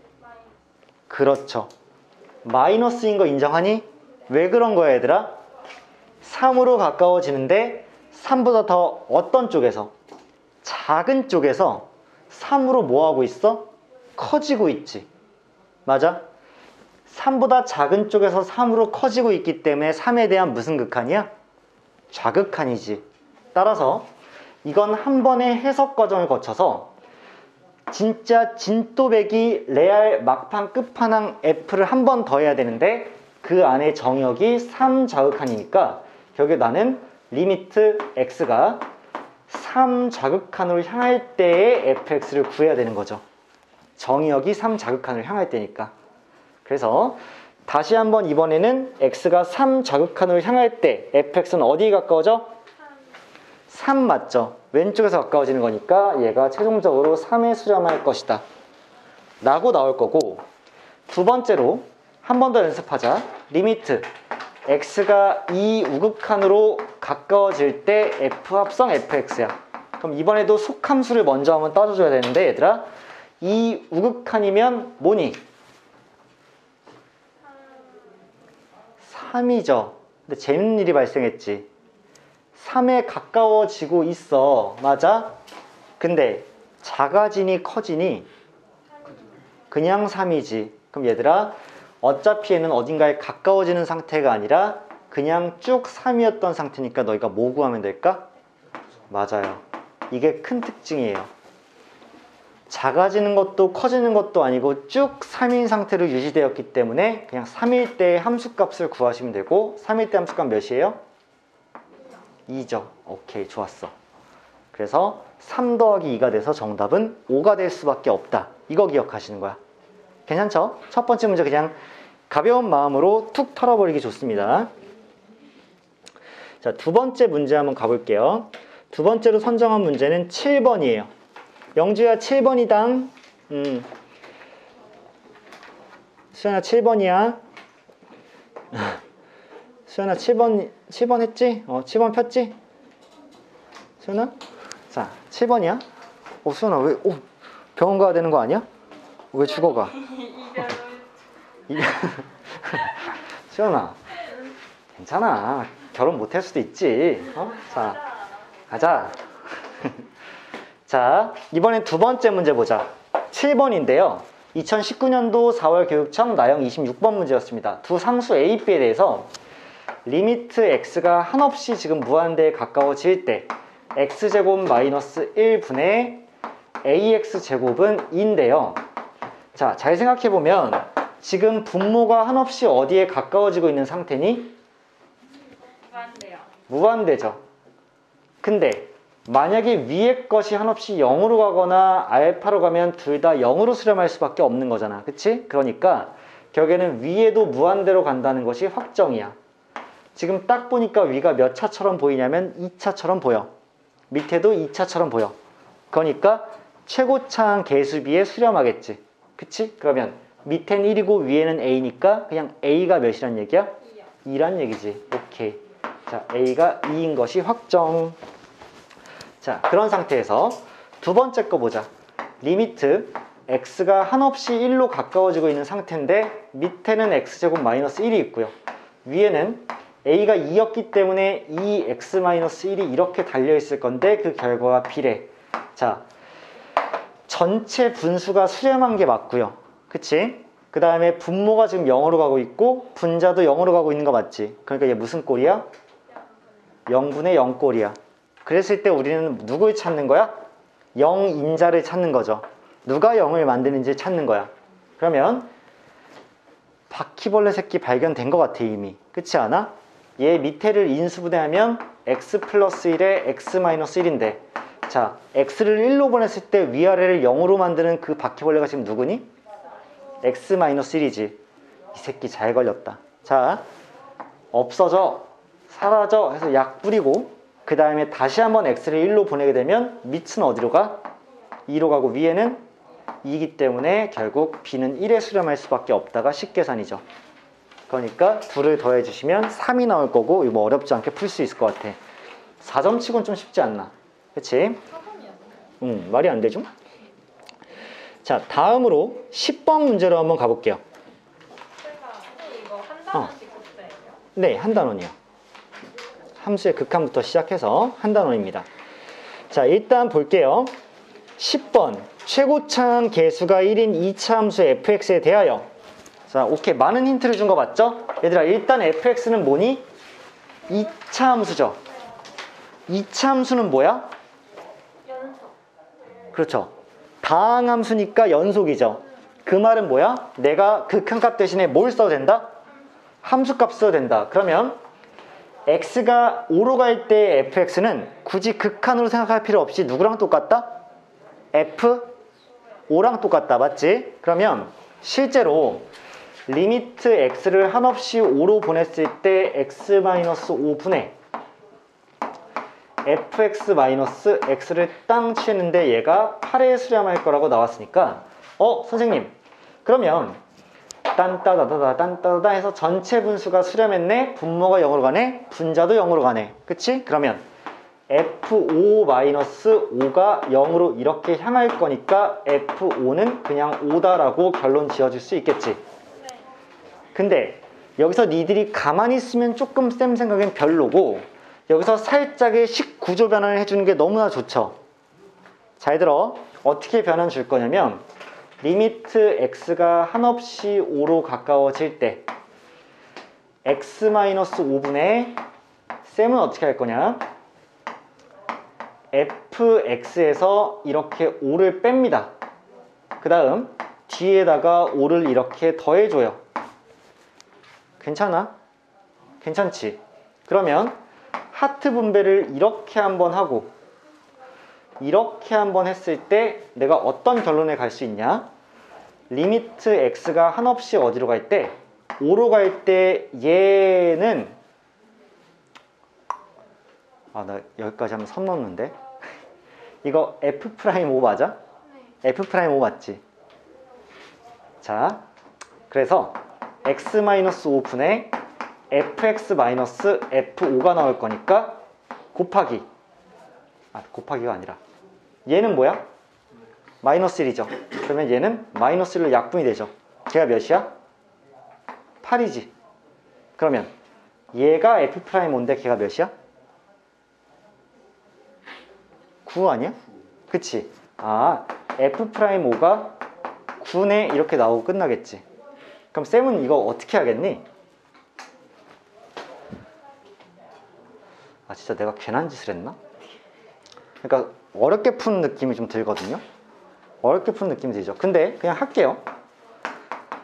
그렇죠. 마이너스인 거 인정하니? 왜 그런 거야 얘들아? 3으로 가까워지는데 3보다 더 어떤 쪽에서? 작은 쪽에서 3으로 뭐 하고 있어? 커지고 있지. 맞아? 3보다 작은 쪽에서 3으로 커지고 있기 때문에 3에 대한 무슨 극한이야? 좌극한이지. 따라서 이건 한 번의 해석 과정을 거쳐서 진짜 진또배기 레알 막판 끝판왕 F를 한 번 더 해야 되는데, 그 안에 정의역이 3좌극한이니까 결국에 나는 리미트 x가 3좌극한으로 향할 때의 fx를 구해야 되는 거죠. 정의역이 3좌극한으로 향할 때니까. 그래서 다시 한번 이번에는 x가 3좌극한으로 향할 때 fx는 어디에 가까워져? 3 맞죠? 왼쪽에서 가까워지는 거니까 얘가 최종적으로 3에 수렴할 것이다 라고 나올 거고, 두 번째로 한 번 더 연습하자. 리미트 x가 2 우극한으로 가까워질 때 f 합성 fx야. 그럼 이번에도 속함수를 먼저 한번 따져줘야 되는데 얘들아, 2 우극한이면 뭐니? 3이죠. 근데 재밌는 일이 발생했지. 3에 가까워지고 있어. 맞아? 근데 작아지니 커지니? 그냥 3이지. 그럼 얘들아, 어차피 얘는 어딘가에 가까워지는 상태가 아니라 그냥 쭉 3이었던 상태니까 너희가 뭐 구하면 될까? 맞아요. 이게 큰 특징이에요. 작아지는 것도 커지는 것도 아니고 쭉 3인 상태로 유지되었기 때문에 그냥 3일 때의 함수값을 구하시면 되고, 3일 때 함수값 몇이에요? 2죠. 오케이, 좋았어. 그래서 3 더하기 2가 돼서 정답은 5가 될 수밖에 없다. 이거 기억하시는 거야. 괜찮죠? 첫 번째 문제 그냥 가벼운 마음으로 툭 털어버리기 좋습니다. 자, 두 번째 문제 한번 가볼게요. 두 번째로 선정한 문제는 7번이에요. 영주야 7번이당. 수연아 7번이야. 수연아 7번 했지? 7번 폈지? 수연아? 자, 7번이야. 수연아 왜 병원 가야 되는 거 아니야? 왜 죽어가? 수연아 괜찮아. 결혼 못할 수도 있지. 자, 가자. 자, 이번엔 두 번째 문제 보자. 7번인데요 2019년도 4월 교육청 나형 26번 문제였습니다. 두 상수 A, B에 대해서 리미트 x가 한없이 지금 무한대에 가까워질 때 x제곱 마이너스 1분의 ax제곱은 2인데요. 자, 잘 생각해보면 지금 분모가 한없이 어디에 가까워지고 있는 상태니? 무한대요. 무한대죠. 근데 만약에 위에 것이 한없이 0으로 가거나 알파로 가면 둘 다 0으로 수렴할 수밖에 없는 거잖아. 그치? 그러니까 결국에는 위에도 무한대로 간다는 것이 확정이야. 지금 딱 보니까 위가 몇 차처럼 보이냐면 2차처럼 보여. 밑에도 2차처럼 보여. 그러니까 최고차항 개수비에 수렴하겠지. 그치? 그러면 밑엔 1이고 위에는 A니까 그냥 A가 몇이란 얘기야? 2요. 2란 얘기지. 오케이. 자, A가 2인 것이 확정. 자, 그런 상태에서 두 번째 거 보자. 리미트 x가 한없이 1로 가까워지고 있는 상태인데 밑에는 x제곱 마이너스 1이 있고요. 위에는 a가 2였기 때문에 2x 마이너스 1이 이렇게 달려있을 건데 그 결과가 비례. 자, 전체 분수가 수렴한 게 맞고요. 그치? 그 다음에 분모가 지금 0으로 가고 있고 분자도 0으로 가고 있는 거 맞지? 그러니까 얘 무슨 꼴이야? 0분의 0 꼴이야. 그랬을 때 우리는 누굴 찾는 거야? 0인자를 찾는 거죠. 누가 0을 만드는지 찾는 거야. 그러면 바퀴벌레 새끼 발견된 것 같아 이미. 그렇지 않아? 얘 밑에를 인수분해하면 x 플러스 1에 x 마이너스 1인데 자, x를 1로 보냈을 때 위아래를 0으로 만드는 그 바퀴벌레가 지금 누구니? x 마이너스 1이지. 이 새끼 잘 걸렸다. 자, 없어져, 사라져 해서 약 뿌리고 그 다음에 다시 한번 x를 1로 보내게 되면 밑은 어디로 가? 2로 가고 위에는 2이기 때문에 결국 b는 1에 수렴할 수밖에 없다가 식계산이죠. 그러니까 둘을 더해 주시면 3이 나올 거고 이거 뭐 어렵지 않게 풀 수 있을 것 같아. 4점 치고는 좀 쉽지 않나? 그치? 말이 안 되죠? 자, 다음으로 10번 문제로 한번 가볼게요. 제가 이거 한 단원씩 했어요. 네, 한 단원이요. 함수의 극한부터 시작해서 한 단원입니다. 자, 일단 볼게요. 10번 최고차항 개수가 1인 2차 함수 fx에 대하여. 자, 오케이. 많은 힌트를 준 거 맞죠? 얘들아, 일단 fx는 뭐니? 2차 함수죠. 2차 함수는 뭐야? 연속. 그렇죠. 다항 함수니까 연속이죠. 그 말은 뭐야? 내가 극한값 대신에 뭘 써도 된다? 함수값 써도 된다. 그러면 x가 5로 갈 때 fx는 굳이 극한으로 생각할 필요 없이 누구랑 똑같다? f5랑 똑같다. 맞지? 그러면 실제로 리미트 x를 한없이 5로 보냈을 때 x-5분의 fx-x를 땅 치는데 얘가 8에 수렴할 거라고 나왔으니까 선생님 그러면 딴따다다다 딴따다다 해서 전체 분수가 수렴했네. 분모가 0으로 가네. 분자도 0으로 가네. 그치? 그러면 f5-5가 0으로 이렇게 향할 거니까 f5는 그냥 5다라고 결론 지어줄 수 있겠지. 근데 여기서 니들이 가만히 있으면 조금 쌤 생각엔 별로고 여기서 살짝의 식구조 변환을 해주는 게 너무나 좋죠. 잘 들어. 어떻게 변환 줄 거냐면 리미트 x가 한없이 5로 가까워질 때 x-5분의 쌤은 어떻게 할 거냐? fx에서 이렇게 5를 뺍니다. 그 다음 뒤에다가 5를 이렇게 더해줘요. 괜찮아? 괜찮지? 그러면 하트 분배를 이렇게 한번 하고 이렇게 한번 했을 때 내가 어떤 결론에 갈 수 있냐? 리미트 x가 한없이 어디로 갈 때? 5로 갈 때 얘는 나 여기까지 하면 선 넘는데 이거 f'5 맞아? 네. f'5 맞지? 자, 그래서 x-5분의 fx-f5가 나올 거니까 곱하기 곱하기가 아니라 얘는 뭐야? 마이너스 1이죠. 그러면 얘는 마이너스 1로 약분이 되죠. 걔가 몇이야? 8이지. 그러면 얘가 f'5인데 걔가 몇이야? 9 아니야? 그치? f'5가 9네 이렇게 나오고 끝나겠지. 그럼 쌤은 이거 어떻게 하겠니? 진짜 내가 괜한 짓을 했나? 그러니까 어렵게 푸는 느낌이 좀 들거든요. 어렵게 푸는 느낌이 들죠. 근데 그냥 할게요.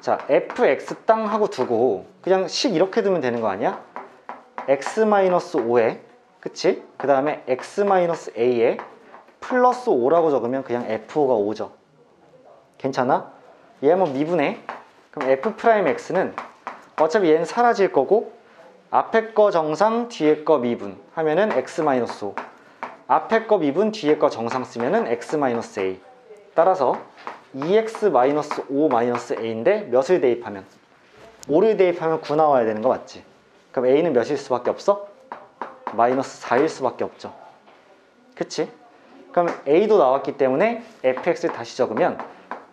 자, fx 땅 하고 두고 그냥 식 이렇게 두면 되는 거 아니야? x-5에 그치? 그 다음에 x-a에 플러스 5라고 적으면 그냥 f가 5죠. 괜찮아? 얘 한번 미분해. 그럼 f'x는 어차피 얘는 사라질 거고 앞에 거 정상 뒤에 거 미분 하면은 x-5, 앞에 거 미분 뒤에 거 정상 쓰면은 x-a. 따라서 2x-5-a인데 몇을 대입하면? 5를 대입하면 9 나와야 되는 거 맞지? 그럼 a는 몇일 수밖에 없어? -4일 수밖에 없죠. 그치? 그럼 a도 나왔기 때문에 fx를 다시 적으면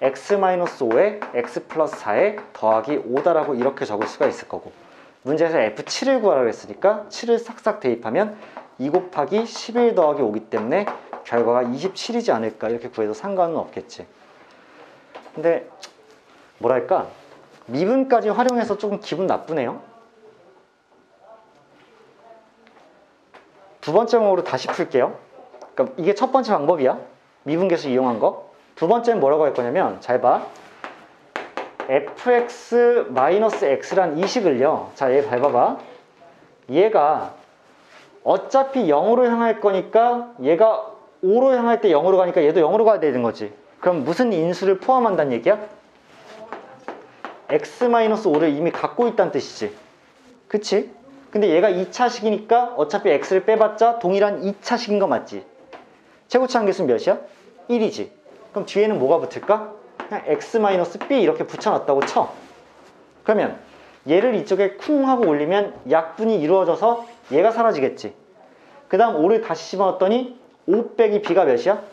x-5에 x 플러스 4에 더하기 5다라고 이렇게 적을 수가 있을 거고, 문제에서 f7을 구하라고 했으니까 7을 싹싹 대입하면 2 곱하기 11 더하기 5기 때문에 결과가 27이지 않을까 이렇게 구해도 상관은 없겠지. 근데 뭐랄까 미분까지 활용해서 조금 기분 나쁘네요. 두 번째 방법으로 다시 풀게요. 그러니까 이게 첫 번째 방법이야. 미분계수 이용한 거. 두 번째는 뭐라고 할 거냐면 잘 봐. fx-x란 이 식을요. 자, 얘 밟아봐. 얘가 어차피 0으로 향할 거니까 얘가 5로 향할 때 0으로 가니까 얘도 0으로 가야 되는 거지. 그럼 무슨 인수를 포함한다는 얘기야? x-5를 이미 갖고 있다는 뜻이지. 그치? 근데 얘가 2차식이니까 어차피 x를 빼봤자 동일한 2차식인 거 맞지? 최고치 한계수는 몇이야? 1이지. 그럼 뒤에는 뭐가 붙을까? 그냥 x-b 이렇게 붙여놨다고 쳐. 그러면 얘를 이쪽에 쿵 하고 올리면 약분이 이루어져서 얘가 사라지겠지. 그 다음 5를 다시 집어넣었더니 5 빼기 b가 몇이야?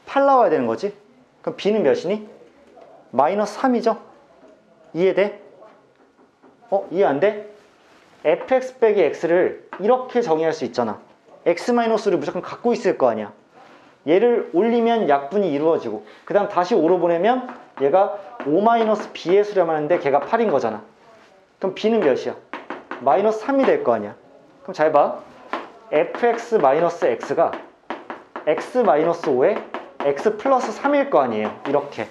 8 나와야 되는 거지. 그럼 b는 몇이니? -3이죠. 이해돼? 이해 안 돼? fx 빼기 x를 이렇게 정의할 수 있잖아. x-를 무조건 갖고 있을 거 아니야. 얘를 올리면 약분이 이루어지고 그 다음 다시 5로 보내면 얘가 5-b에 수렴하는데 걔가 8인 거잖아. 그럼 b는 몇이야? -3이 될 거 아니야. 그럼 잘 봐. fx-x가 x-5에 x 플러스 3일 거 아니에요. 이렇게.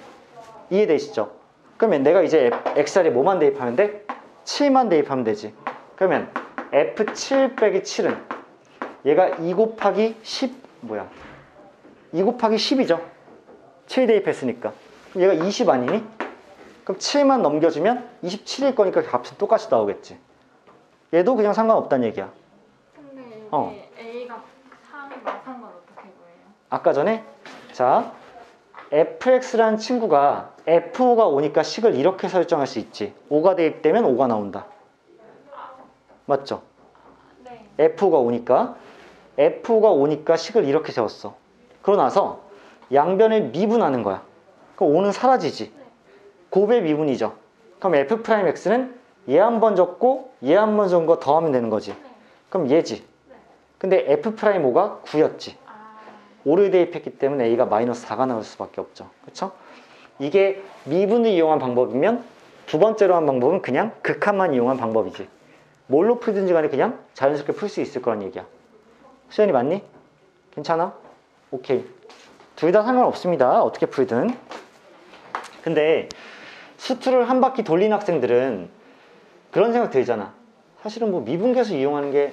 이해되시죠? 그러면 내가 이제 x 자리에 뭐만 대입하면 돼? 7만 대입하면 되지. 그러면 f7 빼기 7은 얘가 2 곱하기 10 뭐야? 2 곱하기 10이죠. 7 대입했으니까. 그럼 얘가 20 아니니? 그럼 7만 넘겨주면 27일 거니까 값은 똑같이 나오겠지. 얘도 그냥 상관없다는 얘기야. 근데 여기 어. A가 3이 맞은 건 어떻게 보여요? 아까 전에 자 fx라는 친구가 f5가 오니까 식을 이렇게 설정할 수 있지. 5가 대입되면 5가 나온다. 맞죠? 네. f5가 오니까 식을 이렇게 세웠어. 그러고 나서 양변을 미분하는 거야. 그럼 5는 사라지지. 곱의 미분이죠. 그럼 f'x는 얘 한 번 적고 얘 한 번 적은 거 더하면 되는 거지. 그럼 얘지. 근데 f'5가 9였지. 5를 대입했기 때문에 a가 -4가 나올 수밖에 없죠. 그렇죠? 이게 미분을 이용한 방법이면 두 번째로 한 방법은 그냥 극한만 이용한 방법이지. 뭘로 풀든지 간에 그냥 자연스럽게 풀 수 있을 거란 얘기야. 수연이 맞니? 괜찮아? 오케이. 둘 다 상관없습니다. 어떻게 풀든. 근데 수투를 한 바퀴 돌린 학생들은 그런 생각 들잖아. 사실은 뭐 미분계수 이용하는 게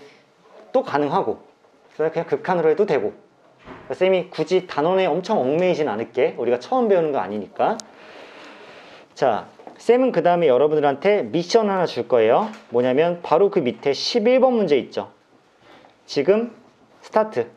또 가능하고 그래서 그냥 극한으로 해도 되고, 쌤이 굳이 단원에 엄청 얽매이진 않을게. 우리가 처음 배우는 거 아니니까. 자, 쌤은 그 다음에 여러분들한테 미션 하나 줄 거예요. 뭐냐면 바로 그 밑에 11번 문제 있죠. 지금 스타트.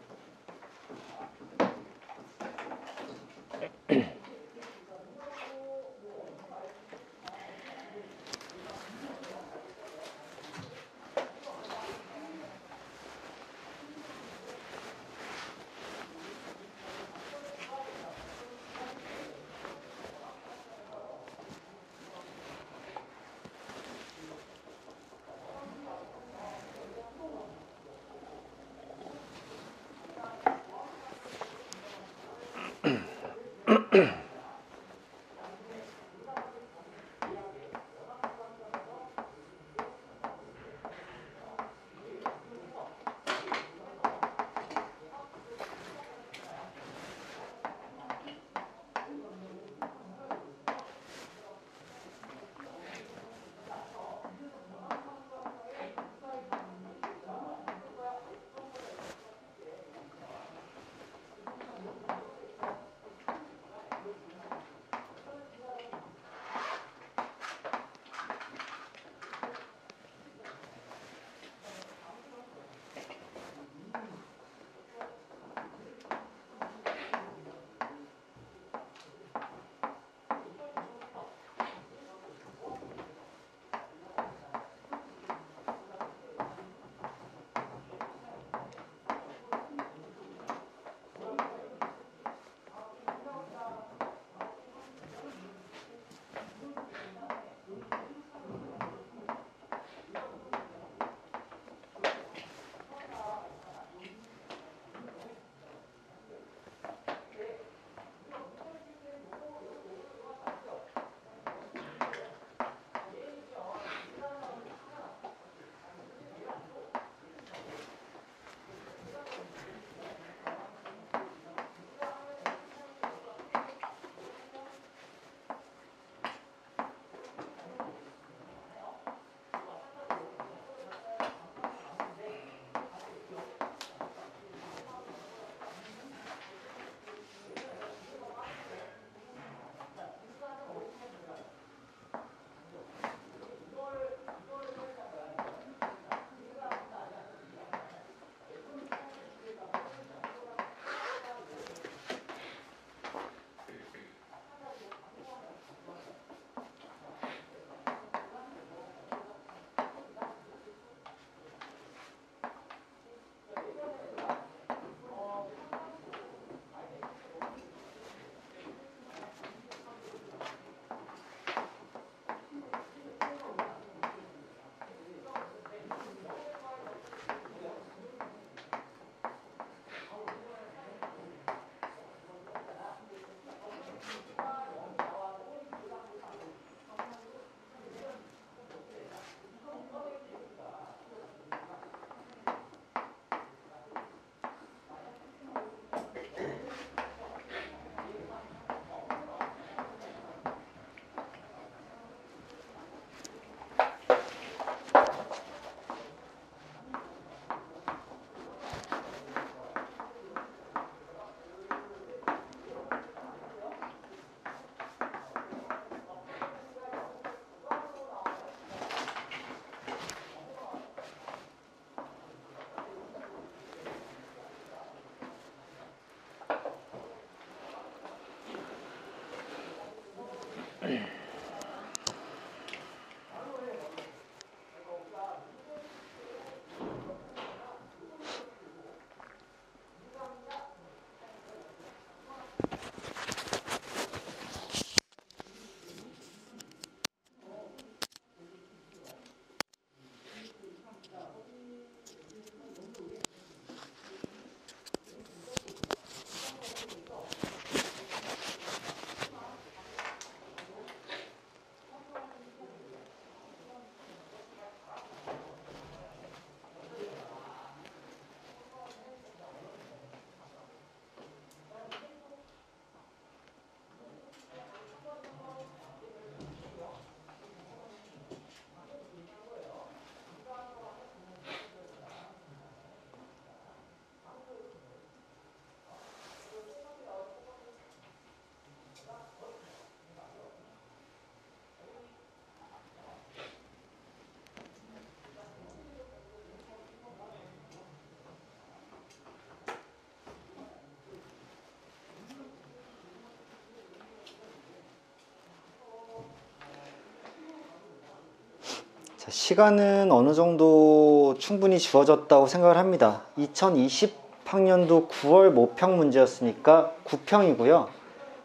시간은 어느 정도 충분히 주어졌다고 생각을 합니다. 2020학년도 9월 모평 문제였으니까 9평이고요.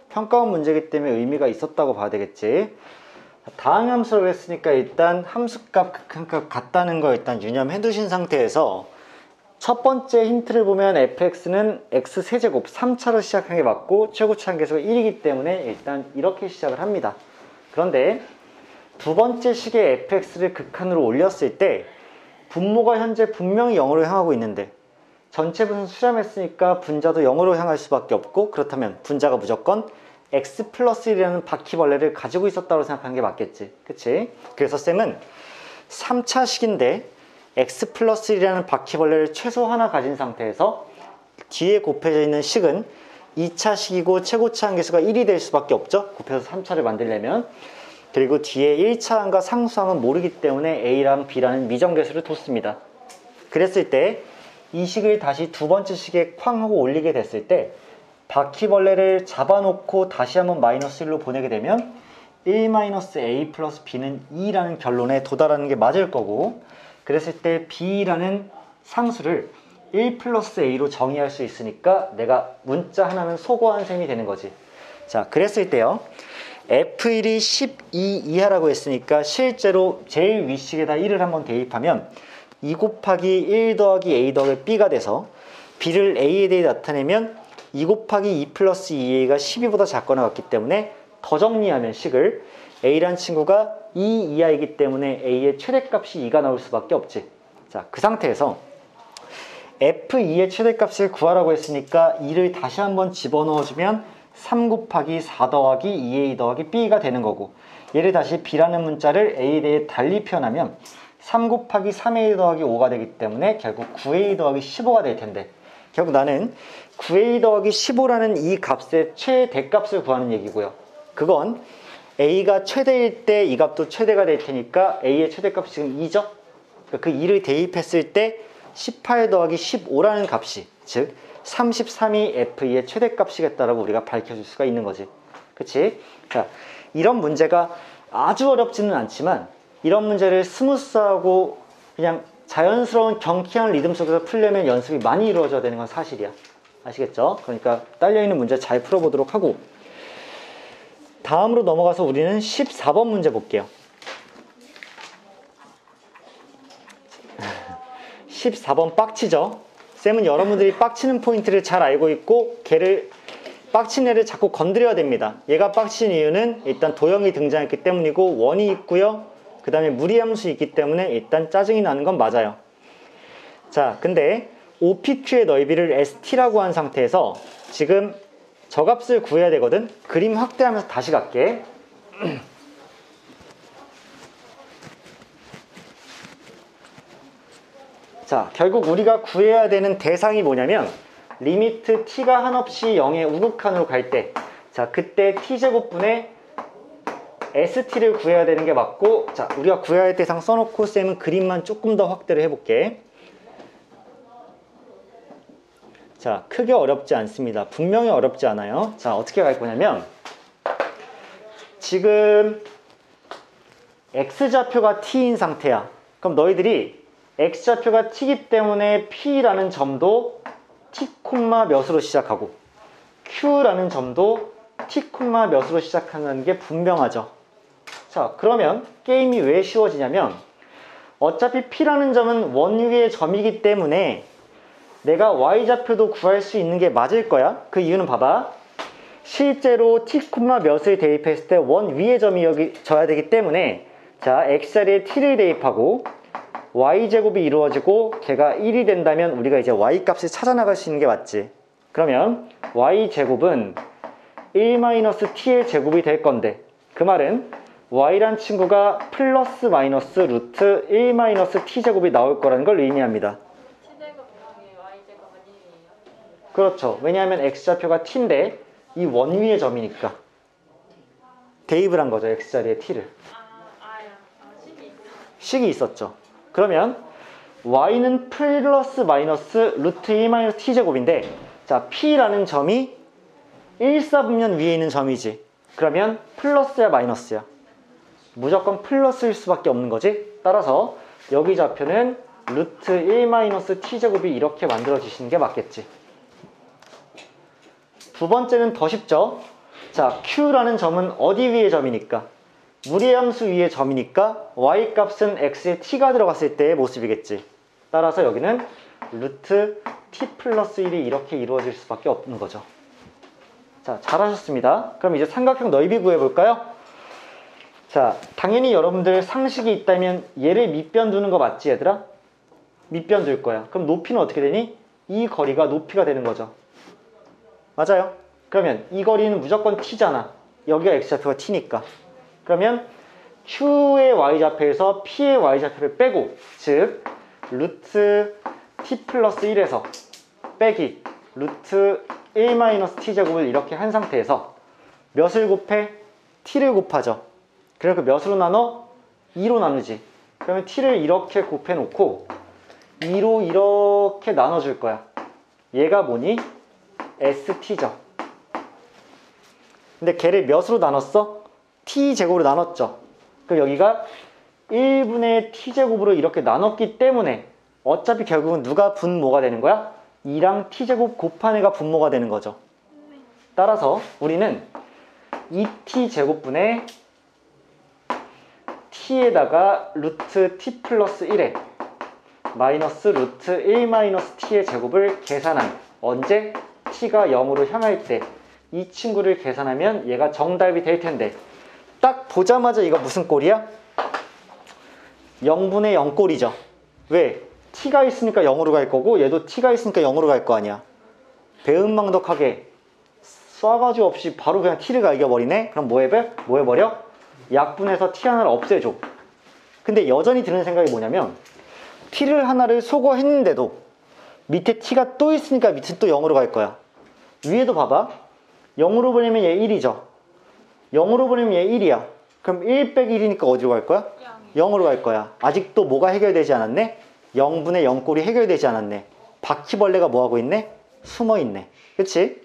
평가원 문제이기 때문에 의미가 있었다고 봐야 되겠지. 다항 함수라고 했으니까 일단 함수값, 극한값 같다는 거 일단 유념해 두신 상태에서 첫 번째 힌트를 보면 fx는 x세제곱 3차로 시작한 게 맞고 최고차 한계수가 1이기 때문에 일단 이렇게 시작을 합니다. 그런데 두 번째 식의 fx를 극한으로 올렸을 때 분모가 현재 분명히 0으로 향하고 있는데 전체 분수 수렴했으니까 분자도 0으로 향할 수밖에 없고, 그렇다면 분자가 무조건 x 플러스 1이라는 바퀴벌레를 가지고 있었다고 생각하는 게 맞겠지. 그치? 그래서 쌤은 3차 식인데 x 플러스 1이라는 바퀴벌레를 최소 하나 가진 상태에서 뒤에 곱해져 있는 식은 2차 식이고 최고차 한계수가 1이 될 수밖에 없죠. 곱해서 3차를 만들려면. 그리고 뒤에 1차항과 상수항은 모르기 때문에 a랑 b라는 미정계수를 뒀습니다. 그랬을 때 이 식을 다시 두 번째 식에 쾅 하고 올리게 됐을 때 바퀴벌레를 잡아놓고 다시 한번 마이너스 1로 보내게 되면 1-a 플러스 b는 2라는 결론에 도달하는 게 맞을 거고, 그랬을 때 b라는 상수를 1 플러스 a로 정의할 수 있으니까 내가 문자 하나는 소거한 셈이 되는 거지. 자, 그랬을 때요, F1이 12 이하라고 했으니까 실제로 제일 윗식에다 1을 한번 대입하면 2 곱하기 1 더하기 a 더하기 b가 돼서 b를 a에 대해 나타내면 2 곱하기 2 플러스 2a가 12보다 작거나 같기 때문에 더 정리하면 식을 a란 친구가 2 이하이기 때문에 a의 최대값이 2가 나올 수밖에 없지. 자, 그 상태에서 f2의 최대값을 구하라고 했으니까 2를 다시 한번 집어넣어주면 3 곱하기 4 더하기 2a 더하기 b가 되는 거고, 얘를 다시 b라는 문자를 a에 대해 달리 표현하면 3 곱하기 3a 더하기 5가 되기 때문에 결국 9a 더하기 15가 될 텐데, 결국 나는 9a 더하기 15라는 이 값의 최대값을 구하는 얘기고요. 그건 a가 최대일 때 이 값도 최대가 될 테니까 a의 최대값이 지금 2죠? 그 2를 대입했을 때 18 더하기 15라는 값이, 즉 33이 f2의 최대값이겠다라고 우리가 밝혀줄 수가 있는 거지. 그치? 자, 이런 문제가 아주 어렵지는 않지만 이런 문제를 스무스하고 그냥 자연스러운 경쾌한 리듬 속에서 풀려면 연습이 많이 이루어져야 되는 건 사실이야. 아시겠죠? 그러니까 딸려있는 문제 잘 풀어보도록 하고, 다음으로 넘어가서 우리는 14번 문제 볼게요. 14번 빡치죠? 쌤은 여러분들이 빡치는 포인트를 잘 알고 있고 걔를 빡친 애를 자꾸 건드려야 됩니다. 얘가 빡친 이유는 일단 도형이 등장했기 때문이고 원이 있고요. 그 다음에 무리함수 있기 때문에 일단 짜증이 나는 건 맞아요. 자, 근데 OPQ의 넓이를 ST라고 한 상태에서 지금 저 값을 구해야 되거든. 그림 확대하면서 다시 갈게. 자, 결국 우리가 구해야 되는 대상이 뭐냐면 리미트 t가 한없이 0의 우극한으로 갈 때, 자, 그때 t제곱분의 st를 구해야 되는 게 맞고, 자, 우리가 구해야 할 대상 써놓고 쌤은 그림만 조금 더 확대를 해볼게. 자, 크게 어렵지 않습니다. 분명히 어렵지 않아요. 자, 어떻게 갈 거냐면 지금 x좌표가 t인 상태야. 그럼 너희들이 x좌표가 t이기 때문에 p라는 점도 t, 몇으로 시작하고 q라는 점도 t, 몇으로 시작하는 게 분명하죠. 자, 그러면 게임이 왜 쉬워지냐면 어차피 p라는 점은 원위의 점이기 때문에 내가 y좌표도 구할 수 있는 게 맞을 거야. 그 이유는 봐봐. 실제로 t, 몇을 대입했을 때 원위의 점이 여기 져야 되기 때문에 자, x자리에 t를 대입하고 y제곱이 이루어지고 걔가 1이 된다면 우리가 이제 y값을 찾아 나갈 수 있는 게 맞지. 그러면 y제곱은 1-t의 제곱이 될 건데 그 말은 y란 친구가 플러스 마이너스 루트 1-t제곱이 나올 거라는 걸 의미합니다. t제곱 더하기 y제곱은 1이에요? 그렇죠. 왜냐하면 x좌표가 t인데 이 원위의 점이니까 대입을 한 거죠. x자리에 t를. 식이 있어. 식이 있었죠. 그러면 y는 플러스 마이너스 루트 1-t제곱인데 자, p라는 점이 1사분면 위에 있는 점이지. 그러면 플러스야 마이너스야? 무조건 플러스일 수밖에 없는 거지. 따라서 여기 좌표는 루트 1-t제곱이 이렇게 만들어지시는 게 맞겠지. 두 번째는 더 쉽죠. 자, q라는 점은 어디 위의 점이니까? 무리의 함수 위의 점이니까 y값은 x에 t가 들어갔을 때의 모습이겠지. 따라서 여기는 루트 t 플러스 1이 이렇게 이루어질 수밖에 없는 거죠. 자, 잘하셨습니다. 그럼 이제 삼각형 넓이 구해볼까요? 자, 당연히 여러분들 상식이 있다면 얘를 밑변 두는 거 맞지, 얘들아? 밑변 둘 거야. 그럼 높이는 어떻게 되니? 이 거리가 높이가 되는 거죠. 맞아요? 그러면 이 거리는 무조건 t잖아. 여기가 x좌표가 t니까. 그러면 q의 y좌표에서 p의 y좌표를 빼고, 즉 루트 t 플러스 1에서 빼기 루트 1-t제곱을 이렇게 한 상태에서 몇을 곱해? t를 곱하죠. 그래서 그 몇으로 나눠? 2로 나누지. 그러면 t를 이렇게 곱해 놓고 2로 이렇게 나눠줄 거야. 얘가 뭐니? st죠. 근데 걔를 몇으로 나눴어? t제곱으로 나눴죠. 그럼 여기가 1분의 t제곱으로 이렇게 나눴기 때문에 어차피 결국은 누가 분모가 되는 거야? 2랑 t제곱 곱한 애가 분모가 되는 거죠. 따라서 우리는 2t제곱분의 t에다가 루트 t 플러스 1에 마이너스 루트 1-t의 제곱을 계산한 언제? t가 0으로 향할 때 이 친구를 계산하면 얘가 정답이 될 텐데 딱 보자마자 이거 무슨 꼴이야? 0분의 0 꼴이죠. 왜? t가 있으니까 0으로 갈 거고 얘도 t가 있으니까 0으로 갈 거 아니야. 배은망덕하게 쏴가지고 없이 바로 그냥 t를 갈겨버리네? 그럼 뭐 해버려? 약분해서 t 하나를 없애줘. 근데 여전히 드는 생각이 뭐냐면 t를 하나를 소거했는데도 밑에 t가 또 있으니까 밑에 또 0으로 갈 거야. 위에도 봐봐. 0으로 보내면 얘 1이죠. 0으로 보내면 얘 1이야. 그럼 1 빼기 1이니까 어디로 갈 거야? 0으로 갈 거야. 아직도 뭐가 해결되지 않았네? 0분의 0 꼴이 해결되지 않았네. 바퀴벌레가 뭐하고 있네? 숨어있네. 그치?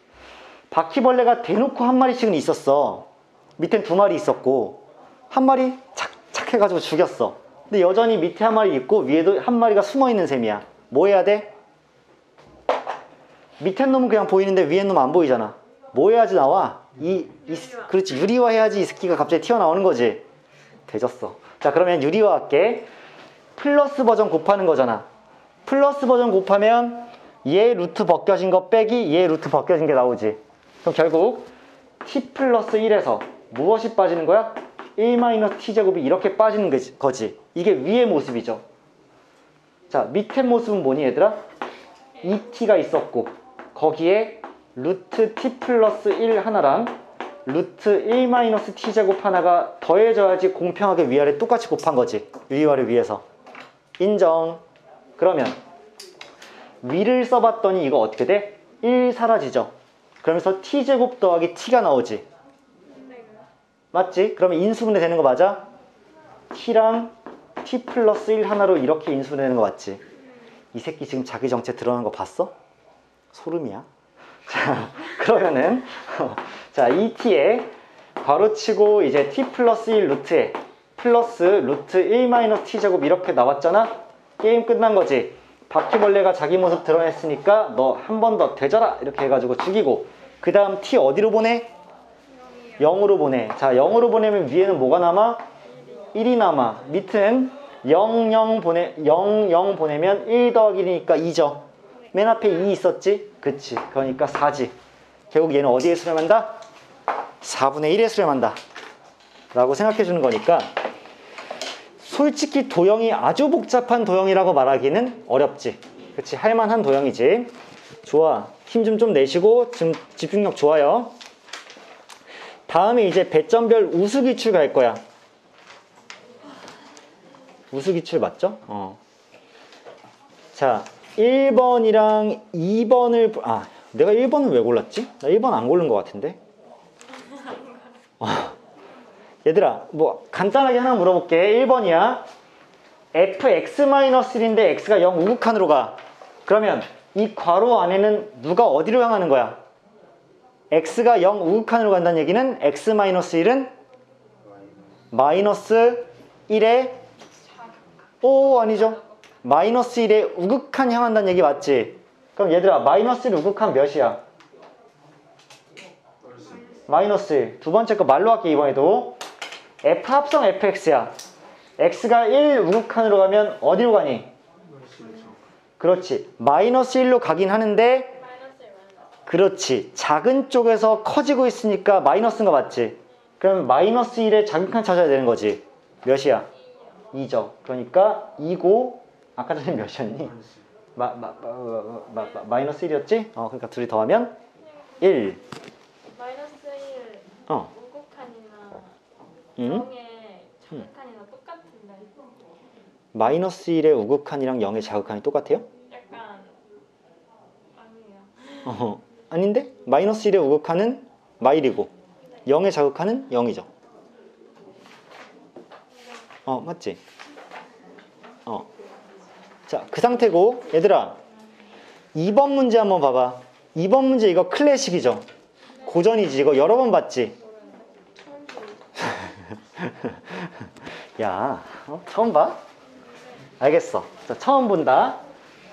바퀴벌레가 대놓고 한 마리씩은 있었어. 밑엔 두 마리 있었고 한 마리 착착 해가지고 죽였어. 근데 여전히 밑에 한 마리 있고 위에도 한 마리가 숨어있는 셈이야. 뭐 해야 돼? 밑에 놈은 그냥 보이는데 위에 놈은 안 보이잖아. 뭐 해야지 나와? 그렇지, 유리화 해야지 이 새끼가 갑자기 튀어나오는 거지. 되졌어. 자, 그러면 유리화 할게. 플러스 버전 곱하는 거잖아. 플러스 버전 곱하면 얘 루트 벗겨진 거 빼기 얘 루트 벗겨진 게 나오지. 그럼 결국 t 플러스 1에서 무엇이 빠지는 거야? 1-t제곱이 이렇게 빠지는 거지. 이게 위의 모습이죠. 자, 밑에 모습은 뭐니 얘들아? 2t가 있었고 거기에 루트 t 플러스 1 하나랑 루트 1-t제곱 하나가 더해져야지 공평하게 위아래 똑같이 곱한 거지. 위와를 위해서. 인정. 그러면 위를 써봤더니 이거 어떻게 돼? 1 사라지죠. 그러면서 t제곱 더하기 t가 나오지. 맞지? 그러면 인수분해 되는 거 맞아? t랑 t 플러스 1 하나로 이렇게 인수분해 되는 거 맞지? 이 새끼 지금 자기 정체 드러난 거 봤어? 소름이야. 자, 그러면은 자, 이 t에 괄호치고 이제 t 플러스 1 루트에 플러스 루트 1 마이너스 t 제곱 이렇게 나왔잖아. 게임 끝난 거지. 바퀴벌레가 자기 모습 드러냈으니까 너 한 번 더 되져라 이렇게 해가지고 죽이고, 그 다음 t 어디로 보내? 0으로 보내. 자, 0으로 보내면 위에는 뭐가 남아? 1이 남아. 밑은 0, 0 보내면 1 더하기 1이니까 2죠. 맨 앞에 2 있었지? 그치. 그러니까 4지. 결국 얘는 어디에 수렴한다? 4분의 1에 수렴한다 라고 생각해 주는 거니까, 솔직히 도형이 아주 복잡한 도형이라고 말하기는 어렵지. 그치. 할만한 도형이지. 좋아. 힘 좀 내시고 지금 집중력 좋아요. 다음에 이제 배점별 우수기출 갈 거야. 우수기출 맞죠? 자, 1번이랑 2번을 내가 1번을 왜 골랐지? 나 1번 안 고른 것 같은데. 얘들아, 뭐 간단하게 하나 물어볼게. 1번이야. fx-1인데 x가 0 우극한으로 가. 그러면 이 괄호 안에는 누가 어디로 향하는 거야? x가 0 우극한으로 간다는 얘기는 x-1은 마이너스 1에 아니죠. 마이너스 1에 우극한 향한다는 얘기 맞지? 그럼 얘들아, 마이너스 1 우극한 몇이야? 마이너스 1. 두 번째 거 말로 할게. 이번에도 f 합성 fx야. x가 1 우극한으로 가면 어디로 가니? 그렇지. 마이너스 1로 가긴 하는데, 그렇지. 작은 쪽에서 커지고 있으니까 마이너스인 거 맞지? 그럼 마이너스 1에 자극한 찾아야 되는 거지. 몇이야? 2죠. 그러니까 2고, 아까 전에 몇이었니? 마이너스 1이었지? 그러니까 둘이 더하면 1. 마이너스 1 어. 우극한이나 응? 0의 자극한이나 똑같은데 마이너스 1의 우극한이랑 0의 자극한이 똑같아요? 약간 아니에요. 아닌데? 마이너스 1의 우극한은 마일이고 0의 자극한은 0이죠. 맞지? 자, 그 상태고, 얘들아 2번 문제 한번 봐봐. 2번 문제 이거 클래식이죠? 고전이지. 이거 여러 번 봤지? 야, 처음 봐? 알겠어. 자, 처음 본다.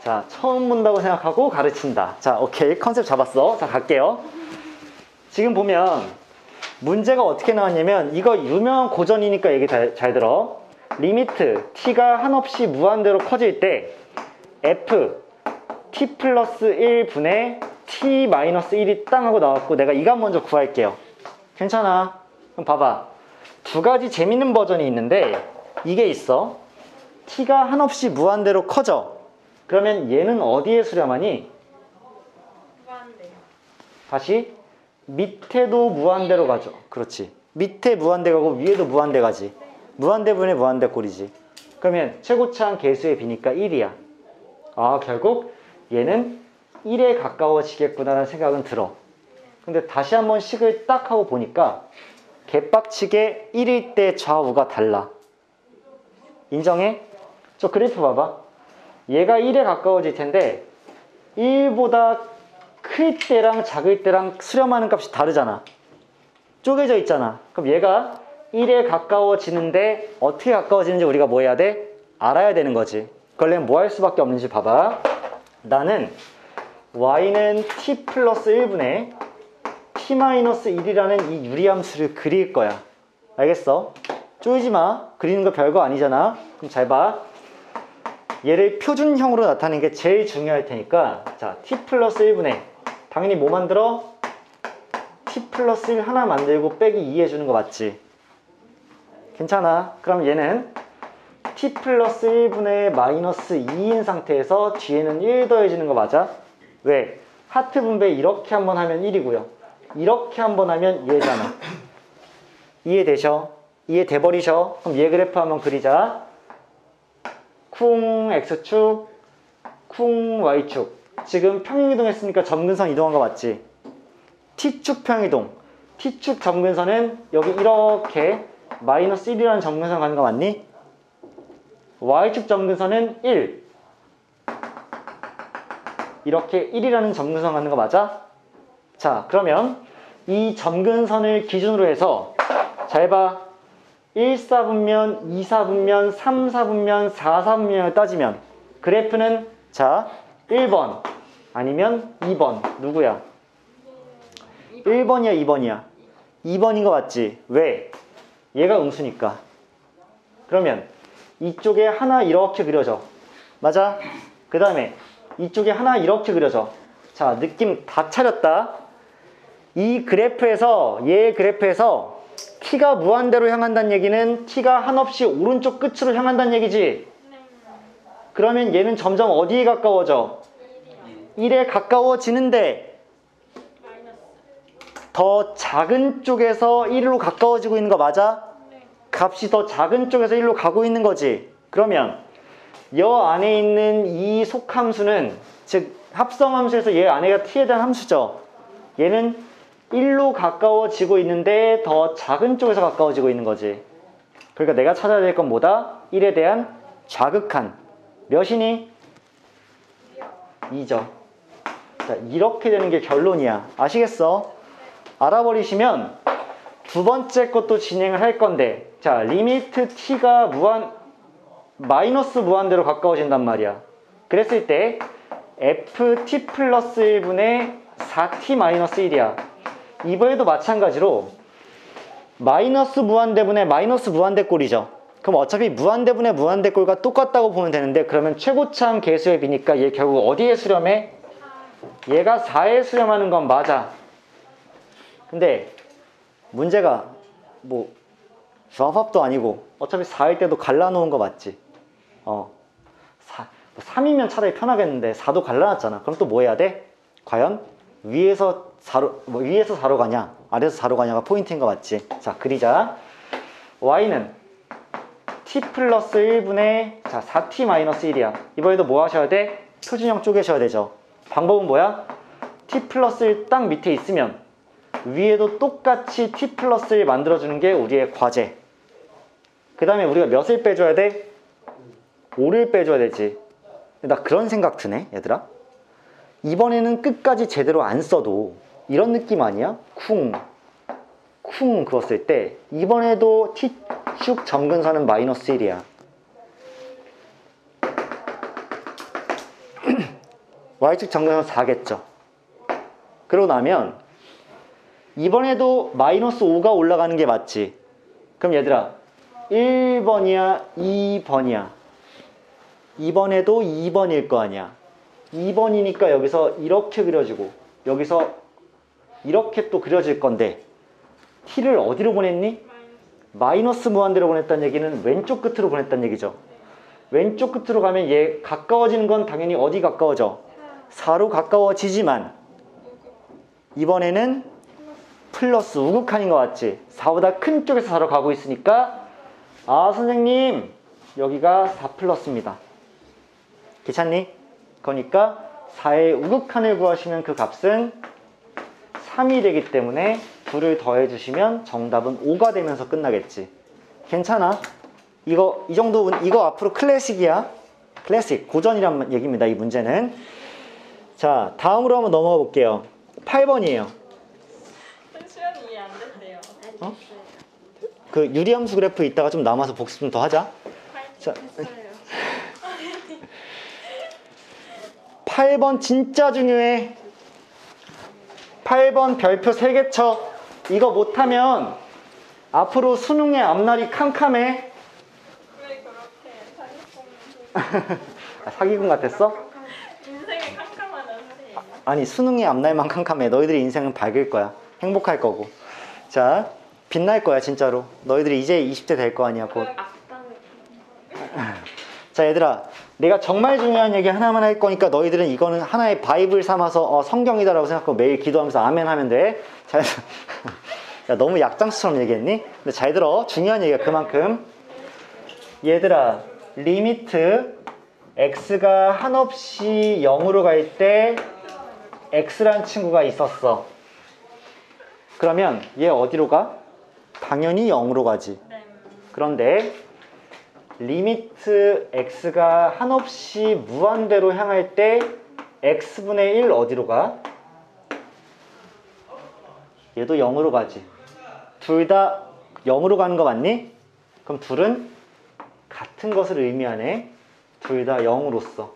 자, 처음 본다고 생각하고 가르친다. 자, 오케이. 컨셉 잡았어. 자, 갈게요. 지금 보면 문제가 어떻게 나왔냐면, 이거 유명한 고전이니까 얘기 잘 들어. 리미트 t가 한없이 무한대로 커질 때 f t 플러스 1분의 t 마이너스 1이 땅 하고 나왔고, 내가 이거 먼저 구할게요. 괜찮아. 그럼 봐봐. 두 가지 재밌는 버전이 있는데, 이게 있어. t가 한없이 무한대로 커져. 그러면 얘는 어디에 수렴하니? 무한대요. 다시 밑에도 무한대로 가죠. 그렇지. 밑에 무한대 가고 위에도 무한대 가지. 무한대분의 무한대 꼴이지. 그러면 최고차항 개수의 비니까 1이야. 결국 얘는 1에 가까워지겠구나라는 생각은 들어. 근데 다시 한번 식을 딱 하고 보니까 개빡치게 1일 때 좌우가 달라. 인정해? 저 그래프 봐봐. 얘가 1에 가까워질 텐데 1보다 클 때랑 작을 때랑 수렴하는 값이 다르잖아. 쪼개져 있잖아. 그럼 얘가 1에 가까워지는데 어떻게 가까워지는지 우리가 뭐 해야 돼? 알아야 되는 거지. 그러려면 뭐 할 수밖에 없는지 봐봐. 나는 y는 t 플러스 1분의 t 마이너스 1이라는 이 유리함수를 그릴 거야. 알겠어? 쪼이지 마. 그리는 거 별거 아니잖아. 그럼 잘 봐. 얘를 표준형으로 나타내는 게 제일 중요할 테니까, 자, t 플러스 1분의 당연히 뭐 만들어? t 플러스 1 하나 만들고 빼기 2 해주는 거 맞지? 괜찮아. 그럼 얘는 t 플러스 1분의 마이너스 2인 상태에서 뒤에는 1 더해지는 거 맞아? 왜? 하트 분배 이렇게 한번 하면 1이고요. 이렇게 한번 하면 얘잖아. 이해되셔? 이해돼버리셔? 그럼 얘 그래프 한번 그리자. 쿵 x축, 쿵 y축. 지금 평행이동 했으니까 점근선 이동한 거 맞지? t축 평행이동. t축 점근선은 여기 이렇게 마이너스 1이라는 점근선 가는 거 맞니? y축 점근선은 1. 이렇게 1이라는 점근선 가는 거 맞아? 자, 그러면 이 점근선을 기준으로 해서 잘 봐. 1사분면, 2사분면, 3사분면, 4사분면을 따지면 그래프는 자 1번 아니면 2번 누구야? 1번이야 2번이야? 2번인 거 맞지? 왜? 얘가 음수니까. 그러면 이쪽에 하나 이렇게 그려져. 맞아? 그 다음에 이쪽에 하나 이렇게 그려져. 자, 느낌 다 차렸다. 이 그래프에서 얘 그래프에서 t가 무한대로 향한다는 얘기는 t가 한없이 오른쪽 끝으로 향한다는 얘기지. 그러면 얘는 점점 어디에 가까워져? 1에 가까워지는데 더 작은 쪽에서 1로 가까워지고 있는 거 맞아? 값이 더 작은 쪽에서 1로 가고 있는 거지. 그러면 여 안에 있는 이 속함수는 즉 합성함수에서 얘 안에가 t에 대한 함수죠. 얘는 1로 가까워지고 있는데 더 작은 쪽에서 가까워지고 있는 거지. 그러니까 내가 찾아야 될 건 뭐다? 1에 대한 좌극한 몇이니? 2죠. 자, 이렇게 되는 게 결론이야. 아시겠어? 알아버리시면 두 번째 것도 진행을 할 건데, 자, 리미트 t가 마이너스 무한대로 가까워진단 말이야. 그랬을 때 ft 플러스 1분의 4t 마이너스 1이야. 이번에도 마찬가지로 마이너스 무한대분의 마이너스 무한대꼴이죠. 그럼 어차피 무한대분의 무한대꼴과 똑같다고 보면 되는데, 그러면 최고차함 계수의 비니까 얘 결국 어디에 수렴해? 얘가 4에 수렴하는 건 맞아. 근데 문제가 뭐 조합합도 아니고 어차피 4일 때도 갈라놓은 거 맞지? 3이면 차라리 편하겠는데 4도 갈라놨잖아. 그럼 또 뭐 해야 돼? 과연 위에서 4로 가냐 아래에서 4로 가냐가 포인트인 거 맞지? 자, 그리자. y는 t 플러스 1분의 4t 마이너스 1이야. 이번에도 뭐 하셔야 돼? 표준형 쪼개셔야 되죠. 방법은 뭐야? t 플러스 1 딱 밑에 있으면 위에도 똑같이 t 플러스 1 만들어주는 게 우리의 과제. 그 다음에 우리가 몇을 빼줘야 돼? 5를 빼줘야 되지. 나 그런 생각 드네, 얘들아. 이번에는 끝까지 제대로 안 써도 이런 느낌 아니야? 쿵 그었을 때 이번에도 t축 점근선은 마이너스 1이야. y축 점근선 4겠죠. 그러고 나면 이번에도 마이너스 5가 올라가는 게 맞지. 그럼 얘들아 1번이야 2번이야? 이번에도 2번일 거 아니야. 2번이니까 여기서 이렇게 그려지고 여기서 이렇게 또 그려질 건데 t를 어디로 보냈니? 마이너스 무한대로 보냈다는 얘기는 왼쪽 끝으로 보냈다는 얘기죠. 왼쪽 끝으로 가면 얘 가까워지는 건 당연히 어디 가까워져? 4로 가까워지지만 이번에는 플러스 우극한인 것 같지? 4보다 큰 쪽에서 4로 가고 있으니까 아 선생님 여기가 4 플러스입니다. 괜찮니? 그러니까 4의 우극한을 구하시면 그 값은 3이 되기 때문에 2를 더해주시면 정답은 5가 되면서 끝나겠지. 괜찮아? 이 정도, 이거 앞으로 클래식이야. 클래식, 고전이란 얘기입니다. 이 문제는. 자, 다음으로 한번 넘어가 볼게요. 8번이에요. 수연이 이해 안 됐대요. 그 유리함수 그래프 이따가 좀 남아서 복습 좀 더 하자. 자, 8번 진짜 중요해. 8번 별표 3개 쳐. 이거 못하면 앞으로 수능의 앞날이 캄캄해. 왜 그렇게 사기꾼 같았어? 인생이 캄캄하다는 소리예요? 아니 수능의 앞날만 캄캄해. 너희들의 인생은 밝을 거야. 행복할 거고. 자, 빛날 거야 진짜로. 너희들이 이제 20대 될 거 아니야 곧. 자 얘들아, 내가 정말 중요한 얘기 하나만 할 거니까 너희들은 이거는 하나의 바이블 삼아서 성경이다라고 생각하고 매일 기도하면서 아멘 하면 돼. 자, 야, 너무 약장수처럼 얘기했니? 근데 잘 들어. 중요한 얘기가 그만큼. 얘들아, 리미트 x가 한없이 0으로 갈 때 x란 친구가 있었어. 그러면 얘 어디로 가? 당연히 0으로 가지. 그런데 리미트 x가 한없이 무한대로 향할 때 x분의 1 어디로 가? 얘도 0으로 가지. 둘 다 0으로 가는 거 맞니? 그럼 둘은 같은 것을 의미하네. 둘 다 0으로써.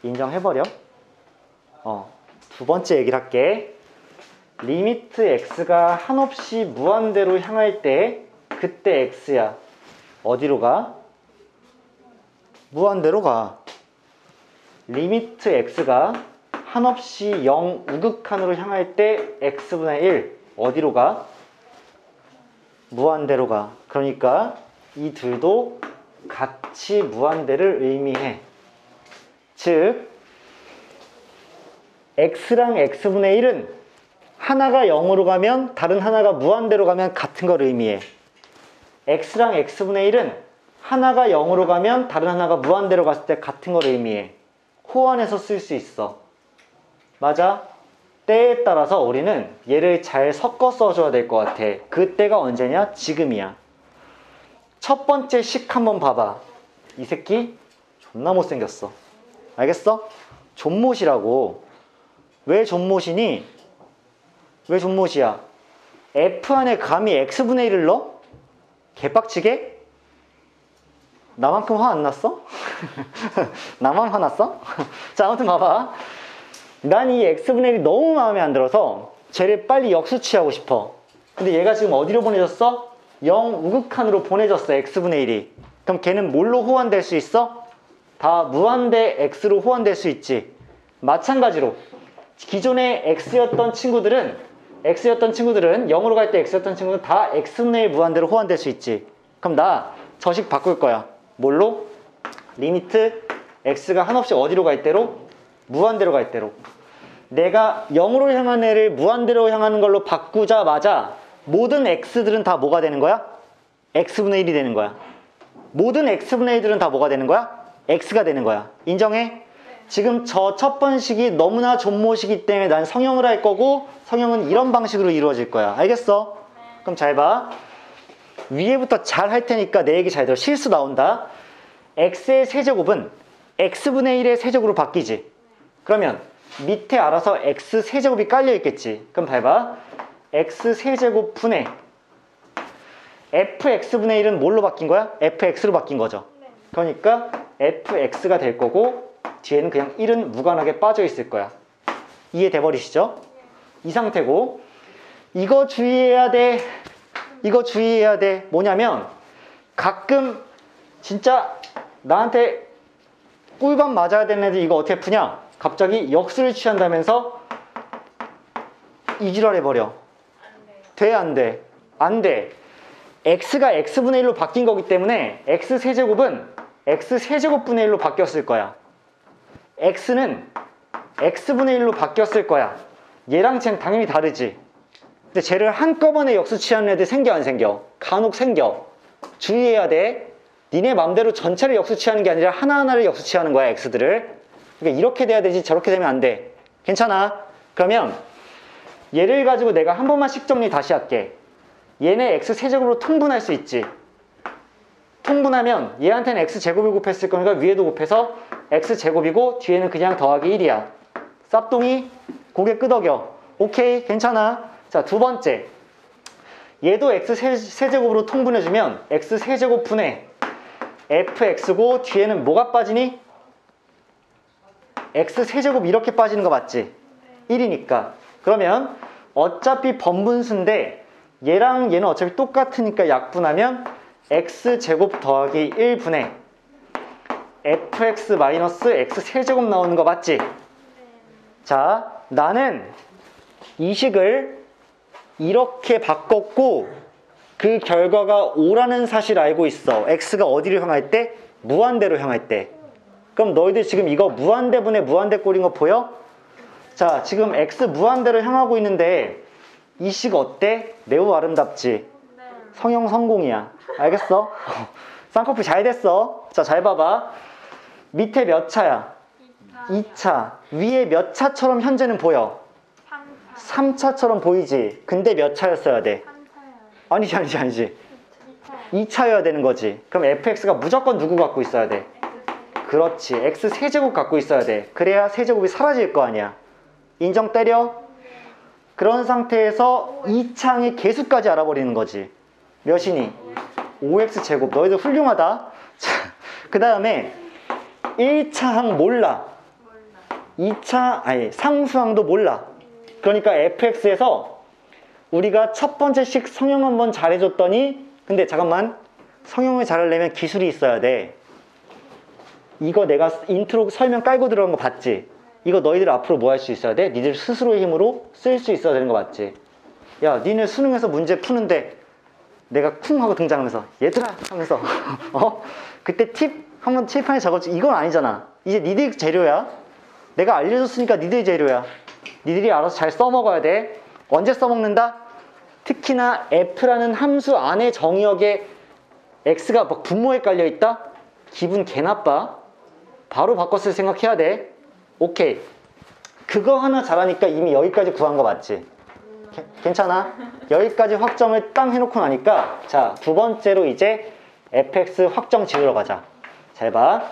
인정해버려. 두 번째 얘기를 할게. 리미트 x가 한없이 무한대로 향할 때 그때 x야. 어디로 가? 무한대로 가. 리미트 x가 한없이 0 우극한으로 향할 때 x분의 1 어디로 가? 무한대로 가. 그러니까 이 둘도 같이 무한대를 의미해. 즉 x랑 x분의 1은 하나가 0으로 가면 다른 하나가 무한대로 가면 같은 걸 의미해. x랑 x분의 1은 하나가 0으로 가면 다른 하나가 무한대로 갔을 때 같은 걸 의미해. 호환해서 쓸 수 있어. 맞아? 때에 따라서 우리는 얘를 잘 섞어 써줘야 될 것 같아. 그 때가 언제냐? 지금이야. 첫 번째 식 한번 봐봐. 이 새끼 존나 못생겼어. 알겠어? 존못이라고. 왜 존못이니? 왜 존못이야? F 안에 감히 x분의 1을 넣어? 개빡치게? 나만큼 화 안 났어? 나만 화났어? 자, 아무튼 봐봐. 난 이 x분의 1이 너무 마음에 안 들어서 쟤를 빨리 역수치하고 싶어. 근데 얘가 지금 어디로 보내졌어? 0 우극한으로 보내졌어, x분의 1이. 그럼 걔는 뭘로 호환될 수 있어? 다 무한대 x로 호환될 수 있지. 마찬가지로 기존에 x였던 친구들은 0으로 갈 때 x였던 친구는 다 x분의 1 무한대로 호환될 수 있지. 그럼 나 저식 바꿀 거야. 뭘로? 리미트 x가 한없이 어디로 갈 대로? 무한대로 갈 대로. 내가 0으로 향한 애를 무한대로 향하는 걸로 바꾸자마자 모든 x들은 다 뭐가 되는 거야? x분의 1이 되는 거야. 모든 x분의 1들은 다 뭐가 되는 거야? x가 되는 거야. 인정해? 지금 저 첫 번식이 너무나 존못이기 때문에 난 성형을 할 거고 성형은 이런 방식으로 이루어질 거야. 알겠어? 그럼 잘 봐. 위에부터 잘 할 테니까 내 얘기 잘 들어. 실수 나온다. x의 세제곱은 x분의 1의 세제곱으로 바뀌지. 그러면 밑에 알아서 x 세제곱이 깔려 있겠지. 그럼 봐봐. x 세제곱 분의 fx분의 1은 뭘로 바뀐 거야? fx로 바뀐 거죠. 그러니까 fx가 될 거고 뒤에는 그냥 1은 무관하게 빠져 있을 거야. 이해돼 버리시죠? 이 상태고 이거 주의해야 돼. 이거 주의해야 돼. 뭐냐면 가끔 진짜 나한테 꿀밤 맞아야 되는 애들 이거 어떻게 푸냐? 갑자기 역수를 취한다면서 이지랄 해버려. 돼? 안 돼? 안 돼. x가 x분의 1로 바뀐 거기 때문에 x세제곱은 x세제곱분의 1로 바뀌었을 거야. x는 x분의 1로 바뀌었을 거야. 얘랑 쟤는 당연히 다르지. 근데 쟤를 한꺼번에 역수 취하는 애들 생겨 안 생겨? 간혹 생겨. 주의해야 돼. 니네 맘대로 전체를 역수 취하는 게 아니라 하나하나를 역수 취하는 거야, x들을. 그러니까 이렇게 돼야 되지 저렇게 되면 안 돼. 괜찮아? 그러면 얘를 가지고 내가 한 번만 식 정리 다시 할게. 얘네 x세제곱으로 통분할 수 있지. 통분하면 얘한테는 x제곱을 곱했을 거니까 위에도 곱해서 x제곱이고 뒤에는 그냥 더하기 1이야. 쌉동이 고개 끄덕여. 오케이, 괜찮아. 자, 두 번째. 얘도 x세제곱으로 통분해주면 x세제곱 분의 fx고 뒤에는 뭐가 빠지니? x세제곱 이렇게 빠지는 거 맞지? 1이니까. 그러면 어차피 번분수인데 얘랑 얘는 어차피 똑같으니까 약분하면 x제곱 더하기 1분의 fx 마이너스 x세제곱 나오는 거 맞지? 자, 나는 이 식을 이렇게 바꿨고 그 결과가 5라는 사실을 알고 있어. x가 어디를 향할 때? 무한대로 향할 때. 그럼 너희들 지금 이거 무한대분의 무한대 꼴인 거 보여? 자, 지금 x 무한대로 향하고 있는데 이 식 어때? 매우 아름답지? 성형 성공이야. 알겠어? 쌍꺼풀 잘 됐어. 자, 잘 봐봐. 밑에 몇 차야? 2차. 위에 몇 차처럼 현재는 보여? 3차처럼 보이지? 근데 몇 차였어야 돼? 아니지. 2차여야 되는 거지. 그럼 fx가 무조건 누구 갖고 있어야 돼? 그렇지. x 세제곱 갖고 있어야 돼. 그래야 세제곱이 사라질 거 아니야. 인정 때려? 그런 상태에서 2창의 개수까지 알아버리는 거지. 몇이니? 5x 제곱. 너희들 훌륭하다. 그 다음에 1차 항 몰라. 2차 상수항도 몰라. 그러니까 fx에서 우리가 첫 번째 식 성형 한번 잘해줬더니, 근데 잠깐만, 성형을 잘하려면 기술이 있어야 돼. 이거 내가 인트로 설명 깔고 들어간 거 봤지? 이거 너희들 앞으로 뭐 할 수 있어야 돼? 니들 스스로의 힘으로 쓸 수 있어야 되는 거 맞지? 야, 니네 수능에서 문제 푸는데 내가 쿵 하고 등장하면서 얘들아 하면서 그때 팁 한번 칠판에 적었지. 이건 아니잖아. 이제 니들 재료야. 내가 알려줬으니까 니들 재료야. 니들이 알아서 잘 써먹어야 돼. 언제 써먹는다? 특히나 f라는 함수 안에 정의역에 x가 막 분모에 깔려있다? 기분 개 나빠. 바로 바꿨을 생각해야 돼. 오케이. 그거 하나 잘하니까 이미 여기까지 구한 거 맞지? 괜찮아? 여기까지 확정을 땅 해놓고 나니까, 자, 두 번째로 이제 fx 확정 지으러 가자. 잘 봐.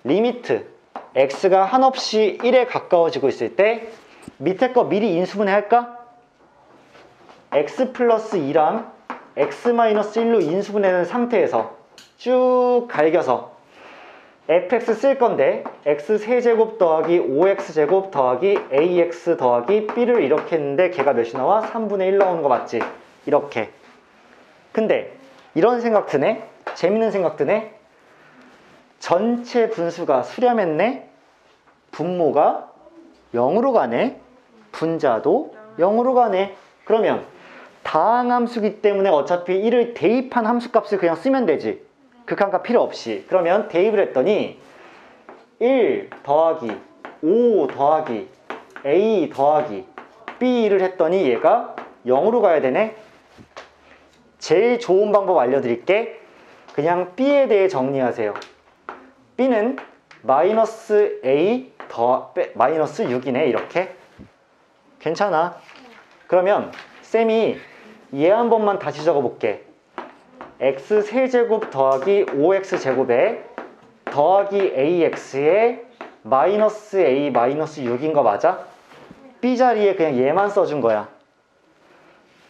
리미트 x가 한없이 1에 가까워지고 있을 때 밑에 거 미리 인수분해 할까? x 플러스 2랑 x 마이너스 1로 인수분해된 상태에서 쭉 갈겨서 fx 쓸 건데 x 세제곱 더하기 5x제곱 더하기 ax 더하기 b를 이렇게 했는데 걔가 몇이 나와? 3분의 1 나오는 거 맞지? 이렇게. 근데 이런 생각 드네? 재밌는 생각 드네? 전체 분수가 수렴했네? 분모가 0으로 가네? 분자도 0으로 가네? 그러면 다항함수기 때문에 어차피 1을 대입한 함수값을 그냥 쓰면 되지. 극한값 필요 없이. 그러면 대입을 했더니 1 더하기 5 더하기 a 더하기 b를 했더니 얘가 0으로 가야 되네. 제일 좋은 방법 알려드릴게. 그냥 b에 대해 정리하세요. b는 마이너스 a 마이너스 6이네. 이렇게. 괜찮아. 그러면 쌤이 얘 한 번만 다시 적어볼게. x 세제곱 더하기 5x제곱에 더하기 ax에 마이너스 a 마이너스 6인 거 맞아? b 자리에 그냥 얘만 써준 거야.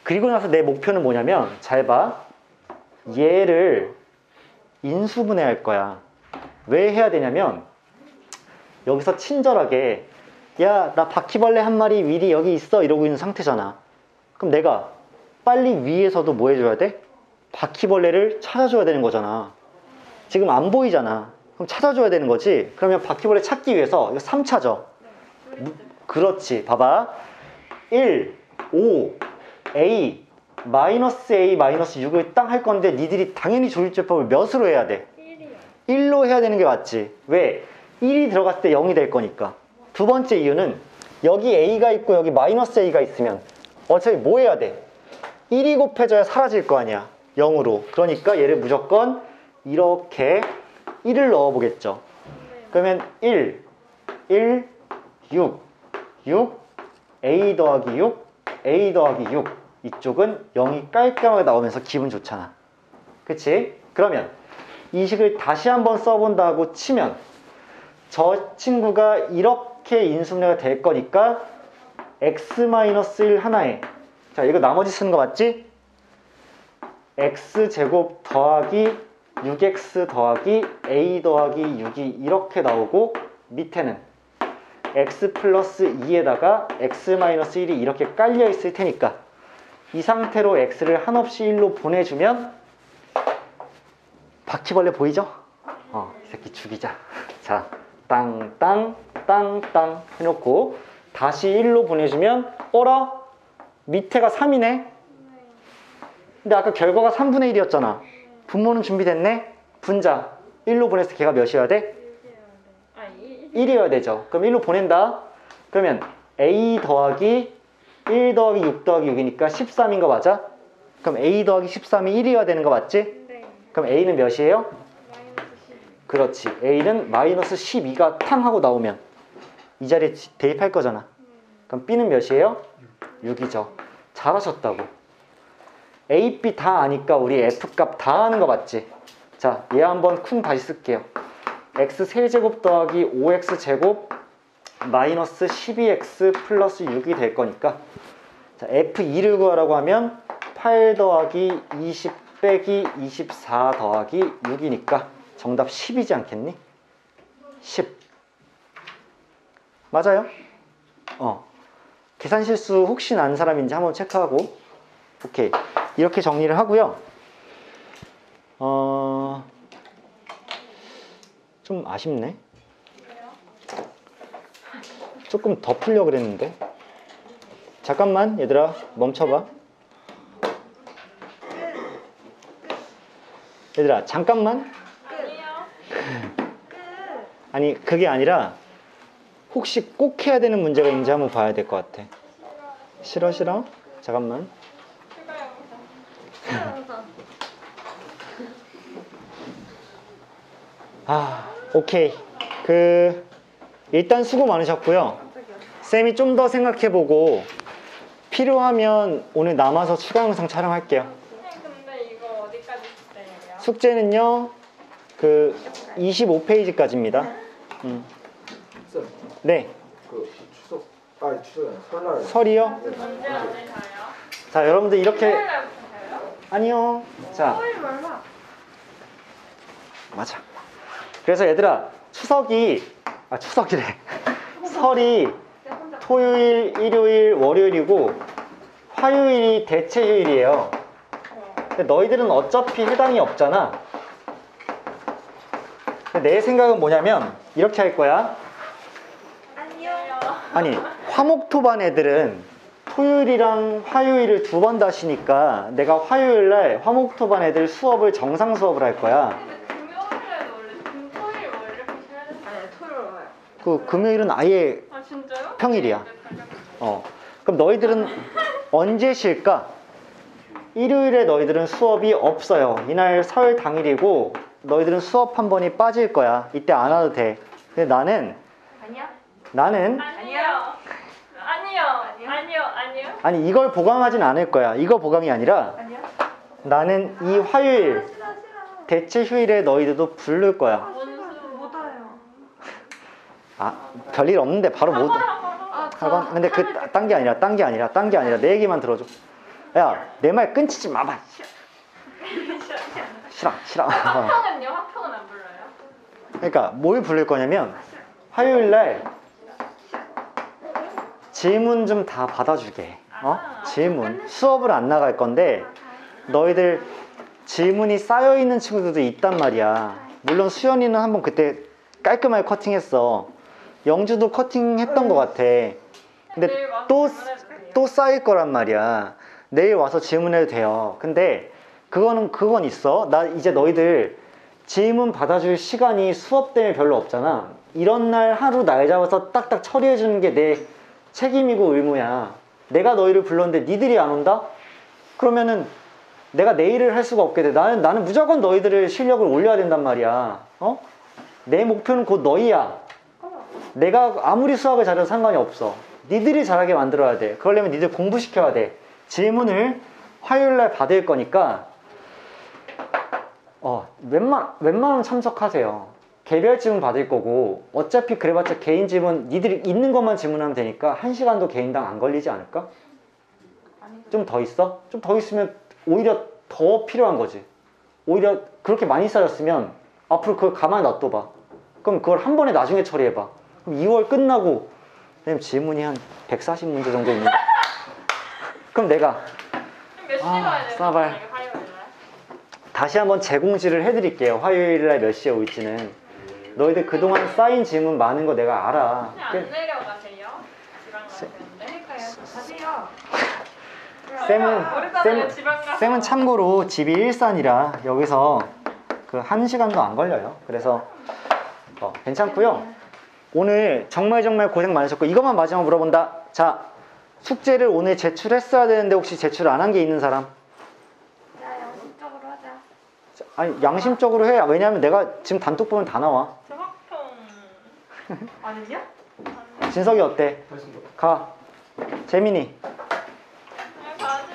그리고 나서 내 목표는 뭐냐면, 잘 봐. 얘를 인수분해 할 거야. 왜 해야 되냐면, 여기서 친절하게 야, 나 바퀴벌레 한 마리 미리 여기 있어 이러고 있는 상태잖아. 그럼 내가 빨리 위에서도 뭐 해줘야 돼? 바퀴벌레를 찾아줘야 되는 거잖아. 지금 안 보이잖아. 그럼 찾아줘야 되는 거지. 그러면 바퀴벌레 찾기 위해서 이거 3차죠. 그렇지. 봐봐. 1, 5, a, 마이너스 a, 마이너스 6을 땅 할 건데 니들이 당연히 조립제법을 몇으로 해야 돼? 1로 해야 되는 게 맞지. 왜? 1이 들어갔을 때 0이 될 거니까. 두 번째 이유는 여기 a가 있고 여기 마이너스 a가 있으면 어차피 뭐 해야 돼? 1이 곱해져야 사라질 거 아니야. 0으로. 그러니까 얘를 무조건 이렇게 1을 넣어보겠죠. 그러면 1, 6, 6, a 더하기 6, a 더하기 6. 이쪽은 0이 깔끔하게 나오면서 기분 좋잖아. 그치? 그러면 이 식을 다시 한번 써본다고 치면 저 친구가 이렇게 인수분해가 될 거니까 x-1 하나에, 자, 이거 나머지 쓰는 거 맞지? x제곱 더하기 6x 더하기 a 더하기 6이 이렇게 나오고, 밑에는 x 플러스 2에다가 x-1이 이렇게 깔려 있을 테니까 이 상태로 x를 한없이 1로 보내주면 바퀴벌레 보이죠? 이 새끼 죽이자. 자, 땅땅 땅땅 해놓고 다시 1로 보내주면 어라? 밑에가 3이네? 근데 아까 결과가 3분의 1이었잖아. 분모는 준비됐네? 분자 1로 보냈을 때 걔가 몇이어야 돼? 1이어야 되죠. 그럼 1로 보낸다. 그러면 a 더하기 1 더하기 6 더하기 6이니까 13인 거 맞아? 그럼 a 더하기 13이 1이어야 되는 거 맞지? 네. 그럼 a는 몇이에요? 마이너스 12. 그렇지. a는 마이너스 12가 탕 하고 나오면 이 자리에 대입할 거잖아. 그럼 b는 몇이에요? 6이죠. 잘하셨다고. a, b 다 아니까 우리 f값 다 아는 거 맞지? 자, 얘 한번 쿵 다시 쓸게요. x 세제곱 더하기 5x제곱 마이너스 12x 플러스 6이 될 거니까, 자, f2를 구하라고 하면 8 더하기 20 빼기 24 더하기 6이니까 정답 10이지 않겠니? 10. 맞아요? 계산 실수 혹시 난 사람인지 한번 체크하고. 오케이. 이렇게 정리를 하고요. 좀 아쉽네. 조금 더 풀려고 그랬는데. 잠깐만 얘들아 멈춰봐. 얘들아 잠깐만. 아니요. 아니 그게 아니라 혹시 꼭 해야 되는 문제가 있는지 한번 봐야 될 것 같아. 싫어 싫어? 잠깐만. 오케이. 일단 수고 많으셨고요. 쌤이 좀 더 생각해보고 필요하면 오늘 남아서 추가 영상 촬영할게요. 근데 이거 어디까지 숙제예요? 숙제는요 25페이지까지입니다. 쌤, 네. 추석이 아니라 설날. 설이요? 언제 가요? 자 여러분들 이렇게 토요일날부터 가요? 아니요. 자 토요일 말마. 맞아. 그래서 얘들아 추석이래. 설이 토요일, 일요일, 월요일이고 화요일이 대체 휴일이에요. 근데 너희들은 어차피 해당이 없잖아. 근데 내 생각은 뭐냐면 이렇게 할 거야. 안녕. 아니 화목토반 애들은 토요일이랑 화요일을 두 번 다시니까 내가 화요일날 화목토반 애들 수업을 정상 수업을 할 거야. 근데 금요일에도 원래 금토일 뭐 이렇게 쉬어야 되는 거 아니에요? 토요일 와요. 그 금요일은 아예 아 진짜요? 평일이야. 그럼 너희들은 언제 쉴까? 일요일에 너희들은 수업이 없어요. 이날 설 당일이고 너희들은 수업 한 번이 빠질 거야. 이때 안 와도 돼. 근데 나는 아니야? 나는 아니요. 아니 이걸 보강하진 않을 거야. 이거 보강이 아니라 아니요. 나는 이 화요일 대체 휴일에 너희들도 부를 거야. 원수 못 와요. 아 별일 없는데 바로 못 학원? 근데 딴 게 아니라 내 얘기만 들어줘. 야 내 말 끊치지 마봐. 싫어. 화평은요? 화평은 안 불러요? 그러니까 뭘 부를 거냐면 화요일 날 질문 좀 다 받아주게. 질문. 수업을 안 나갈 건데 너희들 질문이 쌓여 있는 친구들도 있단 말이야. 물론 수연이는 한번 그때 깔끔하게 커팅했어. 영주도 커팅했던 것 같아. 근데 또 쌓일 거란 말이야. 내일 와서 질문해도 돼요. 근데 그건 있어. 나 이제 너희들 질문 받아줄 시간이 수업 때문에 별로 없잖아. 이런 날 하루 날 잡아서 딱딱 처리해 주는 게 내 책임이고 의무야. 내가 너희를 불렀는데 니들이 안 온다? 그러면은 내가 내일을 할 수가 없게 돼. 나는 무조건 너희들의 실력을 올려야 된단 말이야. 내 목표는 곧 너희야. 내가 아무리 수학을 잘해도 상관이 없어. 니들이 잘하게 만들어야 돼. 그러려면 니들 공부시켜야 돼. 질문을 화요일날 받을 거니까 웬만하면 참석하세요. 개별 질문 받을 거고 어차피 그래봤자 개인 질문 니들이 있는 것만 질문하면 되니까 1시간도 개인당 안 걸리지 않을까? 좀 더 있어? 좀 더 있으면 오히려 더 필요한 거지. 오히려 그렇게 많이 쌓였으면 앞으로 그걸 가만히 놔둬봐. 그럼 그걸 한 번에 나중에 처리해봐. 그럼 2월 끝나고 질문이 한 140문제 정도 있는데 그럼 내가 몇 시에 와야 돼요? 싸발. 화요일날? 다시 한번 재공지를 해드릴게요. 화요일날 몇 시에 올지는. 너희들 그동안 쌓인 질문 많은 거 내가 알아. 그냥 안 내려가세요? 지방 가시는데? 가세요. 쌤은 참고로 집이 일산이라 여기서 그 1시간도 안 걸려요. 그래서 괜찮고요. 오늘 정말 고생 많으셨고 이것만 마지막으로 물어본다. 자, 숙제를 오늘 제출했어야 되는데 혹시 제출 안 한 게 있는 사람? 양심적으로 하자. 아니 양심적으로 해. 왜냐면 내가 지금 단톡 보면 다 나와. 저 화평 안 했냐? 진석이 어때? 가. 재민이